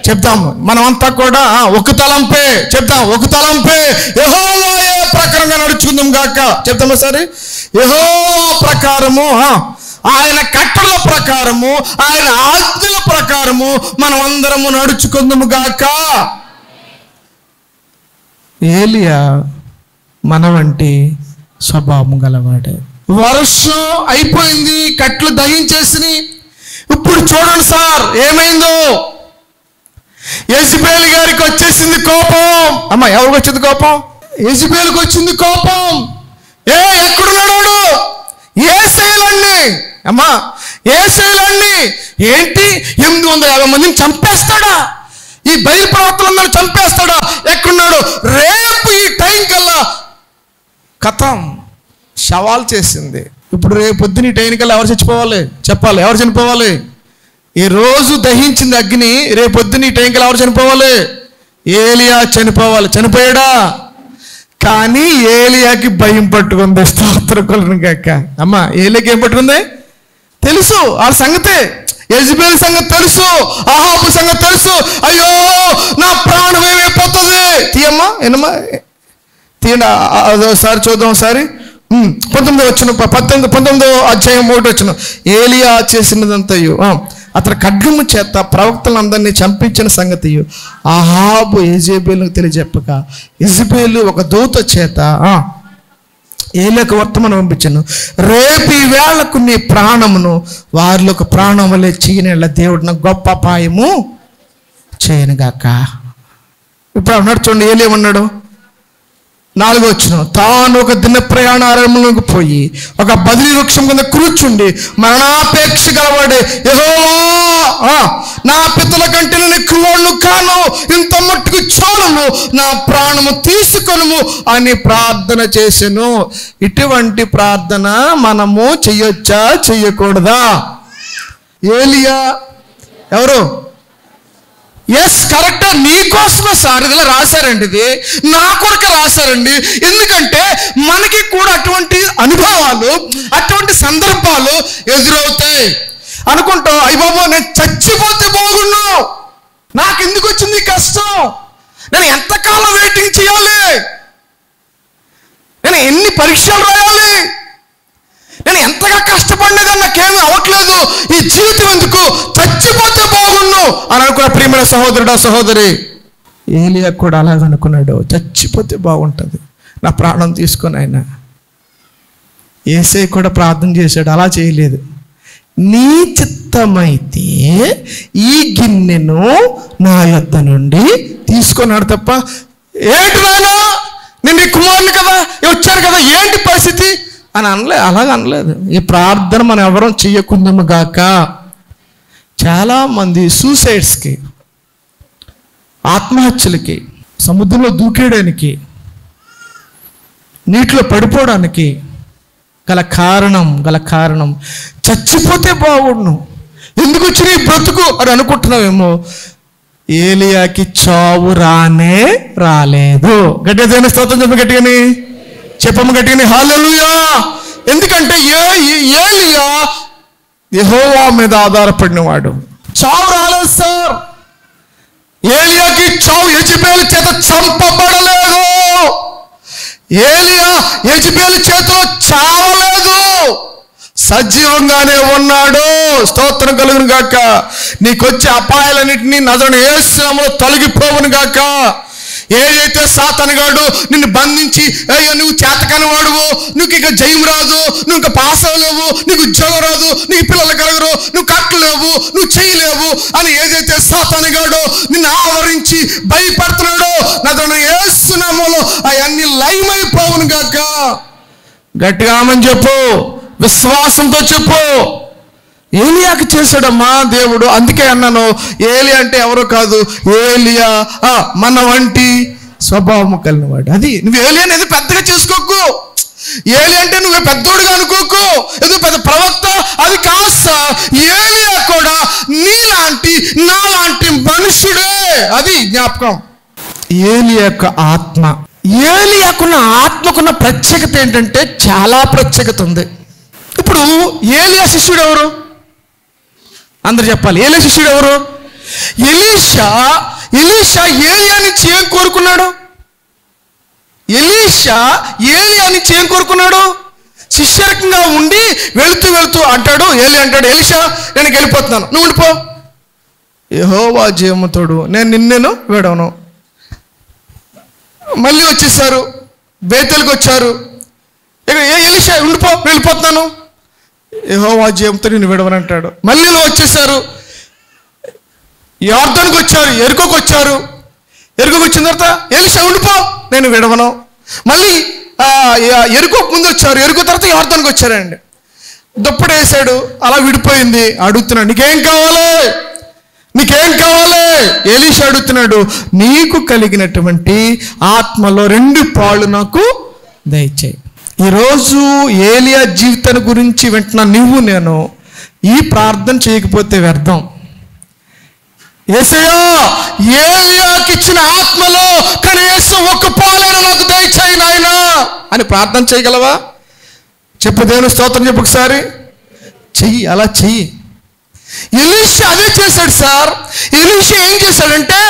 చెప్తాము మనమంతా కూడా ఒక తలంపే. చెప్తాం, ఒక తలంపే. యెహోవాయే ప్రకారంగా నడుచుకుందాం గాక. చెప్తాము సరే. యెహోవా ప్రకారము, ఆయన కట్టడల ప్రకారము, ఆయన ఆజ్ఞల ప్రకారము మనం అందరము నడుచుకుందాము గాక. ఏలియా మన వంటి స్వభావం గలవాడే. వర్షం అయిపోయింది, కట్లు దహించేసి. ఇప్పుడు చూడండి సార్ ఏమైందో. యెజబెల్ గారికి వచ్చేసింది కోపం. అమ్మ, ఎవరికి వచ్చింది కోపం? యెజబెల్కి వచ్చింది కోపం. ఎక్కడున్నాడు? యేసేయులన్నీ. అమ్మా, యేసేయులన్నీ ఏంటి 850 మందిని చంపేస్తాడా? ఈ బయలు ప్రవక్తలందరూ చంపేస్తాడా? ఎక్కడున్నాడు? రేపు ఈ టైం కల్లా కథం శవాలు చేసింది. ఇప్పుడు రేపు పొద్దున ఈ టైం కల్లా ఎవరు చచ్చిపోవాలి? చెప్పాలి, ఎవరు చనిపోవాలి? ఈ రోజు దహించింది అగ్ని, రేపు పొద్దున ఈ టైం కల్లా ఎవరు చనిపోవాలి? ఏలియా చనిపోవాలి. చనిపోయాడా? కానీ ఏలియాకి భయం పట్టుకుంది. స్తోత్రం కలుగును గాక. అమ్మా, ఏలియాకి ఏం పట్టుకుంది? తెలుసు వాళ్ళ సంగతే. యెజబెల్ సంగతి తెలుసు, అహాబు సంగతి తెలుసు. అయ్యో నా ప్రాణం ఏమైపోతుంది. తీయమ్మా, ఏనమ్మా, తీయండి. అదోసారి చూద్దాం. ఒకసారి 19వ అధ్యాయం 1 వచనం. ఏలియా చేసినదంతయు అతని ఖడ్గము చేత ప్రవక్తలందరినీ చంపించిన సంగతియు అహాబు యెజబెలుకు తెలియజెప్పక, యెజబెలు ఒక దూత చేత ఏలియాకు వర్తమానం పంపించాను. రేపు ఈ వేళకు నీ ప్రాణమును వారిలో ఒక ప్రాణం వల్లే చేయనేళ్ళ దేవుడు నాకు గొప్ప అపాయము చేయనుగాక. ఇప్పుడు అన్నాడు చూడండి, ఏలియా 4వ వచనం. తాను ఒక దిన ప్రయాణ అరణ్యంలోకి పోయి ఒక బదిలీ వృక్షం కింద కూర్చుండి మరణాపేక్ష గలవాడే, యెహోవా నా పితల కంటే నేను ఎక్కువను కాను, ఇంత మట్టుకు చాలును, నా ప్రాణము తీసుకొనుము అని ప్రార్థన చేసెను. ఇటువంటి ప్రార్థన మనము చెయ్యొచ్చా చెయ్యకూడదా? ఏలియా ఎవరు? Yes, correct. నీకోసమే సార్ ఇదిలా రాశారండి, ఇది నా కొరకు రాశారండి. ఎందుకంటే మనకి కూడా అటువంటి అనుభవాలు, అటువంటి సందర్భాలు ఎదురవుతాయి. అనుకుంటాం, అయ్య బాబు నేను చచ్చిపోతే బాగున్నా, నాకు ఎందుకు వచ్చింది కష్టం, నేను ఎంతకాలం వెయిటింగ్ చేయాలి, నేను ఎన్ని పరీక్షలు రాయాలి, నేను ఎంతగా కష్టపడినదని నాకేమీ అవ్వట్లేదు, ఈ జీవితం ఎందుకు, చచ్చిపోతే బాగున్ను అని అనుకున్న ప్రియమైన సహోదరుడు సహోదరి, ఏలియా కూడా అలాగ అనుకున్నాడు. చచ్చిపోతే బాగుంటుంది, నా ప్రాణం తీసుకొని. ఆయన యేసయ్య కూడా ప్రార్థన చేశాడు, అలా చేయలేదు. నీ చిత్తమైతే ఈ గిన్నెను నా యొద్ద నుండి తీసుకున్నాడు తప్ప, ఏంటి నాయనా నేను నీ కుమారుని కదా, వచ్చాను కదా, ఏంటి పరిస్థితి అని అనలేదు. అలాగ అనలేదు. ఈ ప్రార్థన మనం ఎవరం చెయ్యకుందాము గాక. చాలామంది సూసైడ్స్కి, ఆత్మహత్యలకి, సముద్రంలో దూకేయడానికి, నీటిలో పడిపోవడానికి గల కారణం చచ్చిపోతే బాగుండు, ఎందుకు వచ్చిన ఈ బ్రతుకు అని అనుకుంటున్నావేమో. ఏలియాకి చావు రానే రాలేదు. గట్టిగా దేవుని స్తోత్రం చెప్పి, చెప్పమ్మ గట్టిగాని హల్లెలూయా. ఎందుకంటే ఏలియా యెహోవా మీద ఆధారపడినవాడు. చావు రాలేదు సార్. ఏలియాకి చావు యెజబెల్ చేత చంపబడలేదు. ఏలియా యెజబెల్ చేతిలో చావలేదు, సజీవంగానే ఉన్నాడు. స్తోత్రం కలుగును గాక. నీకొచ్చే అపాయాలన్నింటినీ నజరేయుడైన యేసు నామములో తొలగిపోవును గాక. ఏదైతే సాతానుగాడు నిన్ను బంధించి, అయ్యో నువ్వు చేతకాని వాడువు, నువ్వు ఇక జయం రాదు, నువ్వు ఇంకా పాస్ అవ్వలేవు, నీకు ఉద్యోగం రాదు, నీకు పిల్లలు కలగరు, నువ్వు కట్టలేవు, నువ్వు చేయలేవు అని ఏదైతే సాతానుగాడు నిన్ను ఆవరించి భయపడుతున్నాడో నజరేయుడైన యేసు నామములో అవన్నీ లయమైపోవును గాక. గట్టిగా ఆమేన్ చెప్పు, విశ్వాసంతో చెప్పు. ఏలియాకి చేశాడమ్మా దేవుడు. అందుకే అన్నాను, ఏలియా అంటే ఎవరో కాదు, ఏలియా మన వంటి స్వభావం కలిగినవాడు. అది నువ్వు ఏలియా అనేది పెద్దగా చేసుకోకు. ఏలియా అంటే నువ్వే పెద్దోడుగా అనుకోకు, ఏదో పెద్ద ప్రవక్త అది కాస్త. ఏలియా కూడా నీలాంటి నాలాంటి మనుషుడే. అది జ్ఞాపకం. ఏలియా యొక్క ఆత్మ, ఏలియాకున్న ఆత్మకున్న ప్రత్యేకత ఏంటంటే చాలా ప్రత్యేకత ఉంది. ఇప్పుడు ఏలియా శిష్యుడు ఎవరు? అందరు చెప్పాలి. ఏలియా శిష్యుడు ఎవరు? ఎలీషా. ఏలియా నుంచి ఏం కోరుకున్నాడు? ఏలియా నుంచి ఏం కోరుకున్నాడు? శిష్యరకంగా ఉండి వెళుతూ అంటాడు. ఏలియా అంటాడు, ఎలీషా నేను వెళ్ళిపోతున్నాను, నువ్వు ఉండిపో. యెహోవా జీవముతోడు, నేను నిన్నేను విడవను. మళ్ళీ వచ్చేసారు, బేతేలుకి వచ్చారు. ఎలీషా ఉండిపో, వెళ్ళిపోతున్నాను. యెహోవా జీవంతో నేను విడవనంటాడు. మళ్ళీ వచ్చేసారు, యొర్దానుకు వచ్చారు, ఎరుకోకు వచ్చారు. ఎరుకోకు వచ్చిన తర్వాత ఎలీషా ఉండిపో, నేను విడవను. మళ్ళీ ఎరుకోకు ముందు వచ్చారు, ఎరుకో తర్వాత యొర్దానుకు వచ్చారండి. దుప్పటి వేసాడు, అలా విడిపోయింది. అడుగుతున్నాడు, నీకేం కావాలి? నీకేం కావాలి? ఎలీషా అడుగుతున్నాడు, నీకు కలిగినటువంటి ఆత్మలో 2 పాళ్ళు నాకు దయచేయి. ఈరోజు ఏలియా జీవితాన్ని గురించి వింటున్నా నువ్వు నేను ఈ ప్రార్థన చేయకపోతే వ్యర్థం. యేసయ్యా, ఏలియాకి ఇచ్చిన ఆత్మలో కనీసం 1 పాలైనా నాకు దయచేయి నాయనా అని ప్రార్థన చేయగలవా? చెప్పు, దేవుని స్తోత్రం చెప్పు ఒకసారి. చెయ్యి, అలా చెయ్యి. ఎలీషా అదే చేశాడు సార్. ఎలీషా ఏం చేశాడంటే,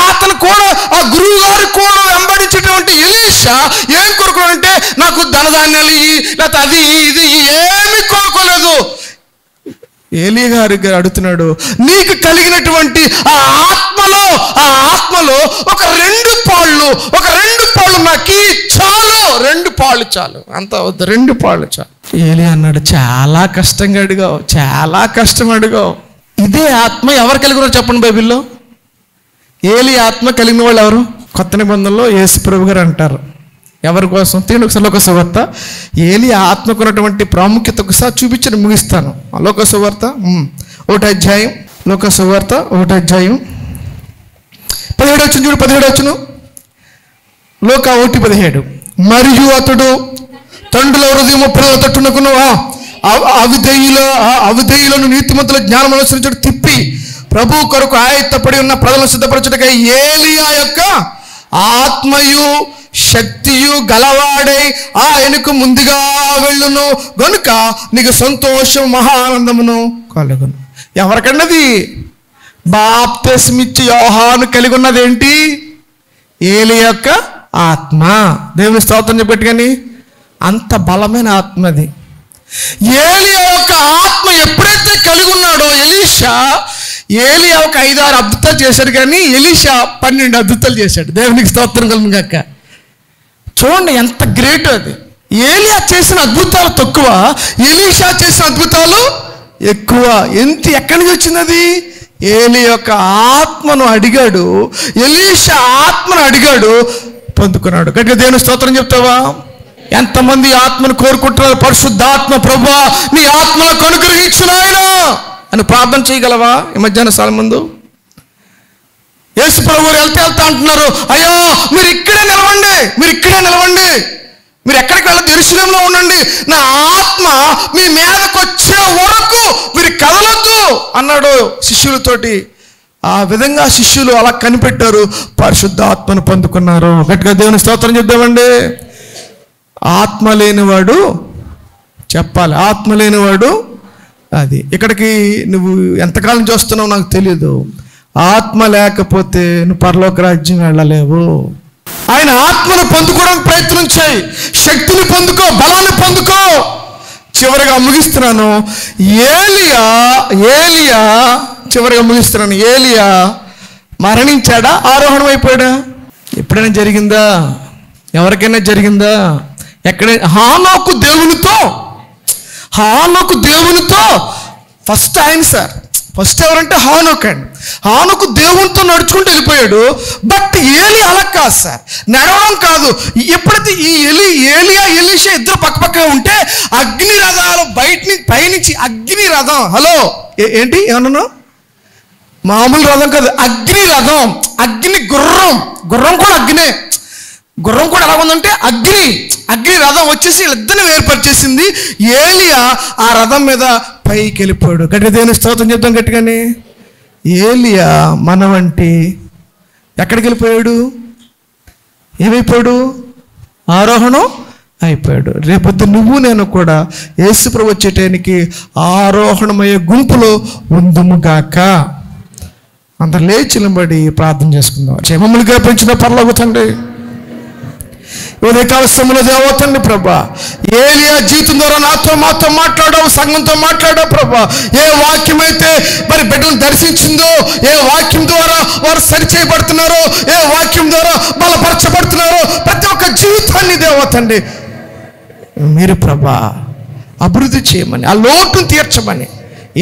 అతను కూడా ఆ గురువు గారు కూడా వెంబడించేటువంటి ఎలీషా ఏం కోరుకున్నాడంటే, నాకు ధనధాన్యాలు లేకపోతే అది ఇది ఏమి కోరుకోలేదు. ఏలియా గారు అడుగుతున్నాడు, నీకు కలిగినటువంటి ఆ ఆత్మలో ఒక 2 పాళ్ళు నాకు చాలు, 2 పాళ్ళు చాలు, అంత వద్దు, 2 పాళ్ళు చాలు. ఏలియా అన్నాడు, చాలా కష్టంగా అడిగావు, చాలా కష్టం అడిగావు. ఇదే ఆత్మ ఎవరు కలిగి ఉన్నారు చెప్పండి బైబిల్లో? ఏలియా ఆత్మ కలిగిన వాళ్ళు ఎవరు? కొత్త నిబంధనలో యేసు ప్రభు గారు అంటారు. ఎవరి కోసం? తీయండి ఒకసారి లోక సువార్త. ఏలియా ఆత్మకు ఉన్నటువంటి ప్రాముఖ్యత ఒకసారి చూపించి ముగిస్తాను. లోక సువార్త 1వ అధ్యాయం, లోక సువార్త 1వ అధ్యాయం 17 వచ్చిన చూడు, 17 వచ్చును. లోక 1:17. మరియు అతడు తండ్రుల హృదయం పిల్లల తట్టునకును అవిధేయులను నీతిమంతుల జ్ఞానం అనుసరించడం తిప్పి ప్రభు కొరకు ఆయత్తపడి ఉన్న ప్రజలను సిద్ధపరచుటకై ఏలియా యొక్క ఆత్మయు శక్తియు గలవాడై ఆయనకు ముందుగా వెళ్ళును గనుక నీకు సంతోషం మహానందమును కలుగును. ఎవరికన్నది? బాప్తిస్మిచ్చి యోహాను కలిగి ఉన్నది ఏంటి? ఏలియా యొక్క ఆత్మ. దేవుని స్తోత్రం చెప్పేట్టు. కానీ అంత బలమైన ఆత్మది. ఏలియా యొక్క ఆత్మ ఎప్పుడైతే కలిగి ఉన్నాడో ఎలీషా, ఏలియా ఒక 5-6 అద్భుతాలు చేశాడు, కానీ ఎలీషా 12 అద్భుతాలు చేశాడు. దేవునికి స్తోత్రం కలుగును గాక. చూడండి ఎంత గ్రేట్ అది. ఏలియా చేసిన అద్భుతాలు తక్కువ, ఎలీషా చేసిన అద్భుతాలు ఎక్కువ. ఎక్కడి నుంచి వచ్చింది అది? ఏలియా యొక్క ఆత్మను అడిగాడు, ఎలీషా ఆత్మను అడిగాడు, పొందుకున్నాడు. గట్టిగా దేవుని స్తోత్రం చెప్తావా? ఎంతమంది ఆత్మను కోరుకుంటున్నారు? పరిశుద్ధాత్మ ప్రభువా నీ ఆత్మను అనుగ్రహించు నాయనా అని ప్రార్థన చేయగలవా? ఈ మధ్యాహ్న సాయం ముందు యేసు ప్రభు వెళ్తే అంటున్నారు, అయ్యో మీరు ఇక్కడే నిలవండి, మీరు ఎక్కడికి వెళ్ళదు, యెరూషలేములో ఉండండి, నా ఆత్మ మీ మీదకి వచ్చే వరకు మీరు కదలొద్దు అన్నాడు శిష్యులతోటి. ఆ విధంగా శిష్యులు అలా కనిపెట్టారు, పరిశుద్ధాత్మను పొందుకున్నారు. గట్టిగా దేవుని స్తోత్రం చెప్దామండి. ఆత్మ లేనివాడు చెప్పాలి, ఆత్మ లేనివాడు అది. ఇక్కడికి నువ్వు ఎంతకాలం చూస్తున్నావు నాకు తెలియదు. ఆత్మ లేకపోతే నువ్వు పరలోక రాజ్యం వెళ్ళలేవు. ఆయన ఆత్మను పొందుకోవడానికి ప్రయత్నం చేయి, శక్తిని పొందుకో, బలాన్ని పొందుకో. చివరిగా ముగిస్తున్నాను. ఏలియా మరణించాడా, ఆరోహణం అయిపోయాడా? ఎప్పుడైనా జరిగిందా? ఎవరికైనా జరిగిందా? ఎక్కడైనా? హానోకు దేవునితో ఫస్ట్ ఆయన సార్. ఫస్ట్ ఎవరంటే హానోక్ అండి. హానోకు దేవునితో నడుచుకుంటూ వెళ్ళిపోయాడు. బట్ ఏలియా అలా కాదు సార్, నడవడం కాదు. ఎప్పుడైతే ఈ ఏలియా ఎలీషా ఇద్దరు పక్కపక్కగా ఉంటే అగ్ని రథాలు పైనుంచి అగ్ని రథం. హలో ఏంటి ఏమన్నాను? మామూలు రథం కాదు, అగ్ని రథం. అగ్ని గుర్రం కూడా అగ్నే. గుర్రం కూడా ఎలా ఉందంటే అగ్ని రథం వచ్చేసి వీళ్ళిద్దరిని ఏర్పరిచేసింది. ఏలియా ఆ రథం మీద పైకి వెళ్ళిపోయాడు. గట్టిగా దేవుని స్తోత్రం చెప్తాం గట్టిగానే. ఏలియా మన వంటి ఎక్కడికి వెళ్ళిపోయాడు? ఏమైపోయాడు? ఆరోహణం అయిపోయాడు. రేపొద్దు నువ్వు నేను కూడా యేసు ప్రభు వచ్చేటానికి ఆరోహణమయ్యే గుంపులో ఉందుముగాక. అందరు లేచి నిలబడి ప్రార్థన చేసుకుందాం. క్షేమములుగా పెంచిన పరలోక తండ్రి, ఉదయకాల సమయంలో దేవా తండ్రి ప్రభా, ఏలియా జీవితం ద్వారా మాతో మాట్లాడావు, సంఘంతో మాట్లాడావు ప్రభా. ఏ వాక్యం అయితే మరి బిడ్డను దర్శించిందో, ఏ వాక్యం ద్వారా వారు సరిచేయబడుతున్నారో, ఏ వాక్యం ద్వారా బలపరచబడుతున్నారో, ప్రతి ఒక్క జీవితాన్ని దేవా తండ్రి మీరు ప్రభా అభివృద్ధి చేయమని, ఆ లోటును తీర్చమని,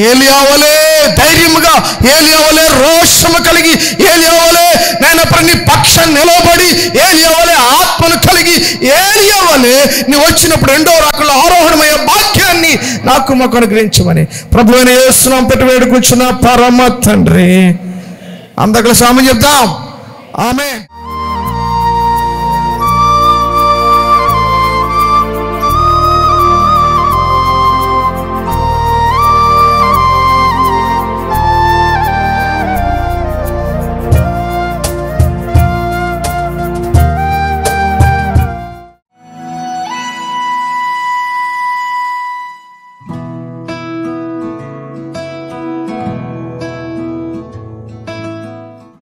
ఏలియా వలే ధైర్యముగా, ఏలియా వలే రోషము కలిగి, ఏలియా వలే నేను నీ పక్షాన్ని నిలబడి, ఏలియా వలే ఆత్మను కలిగి, ఏలియా వలే నువ్వు వచ్చినప్పుడు 2వ రాకడలో ఆరోహణమయ్యే భాగ్యాన్ని మాకు అనుగ్రహించమని ప్రభువైన యేసు నామమున పెట్టి వేడుకొచ్చున్న పరమ తండ్రి. అందరికీ సామె చెప్తాం. ఆమె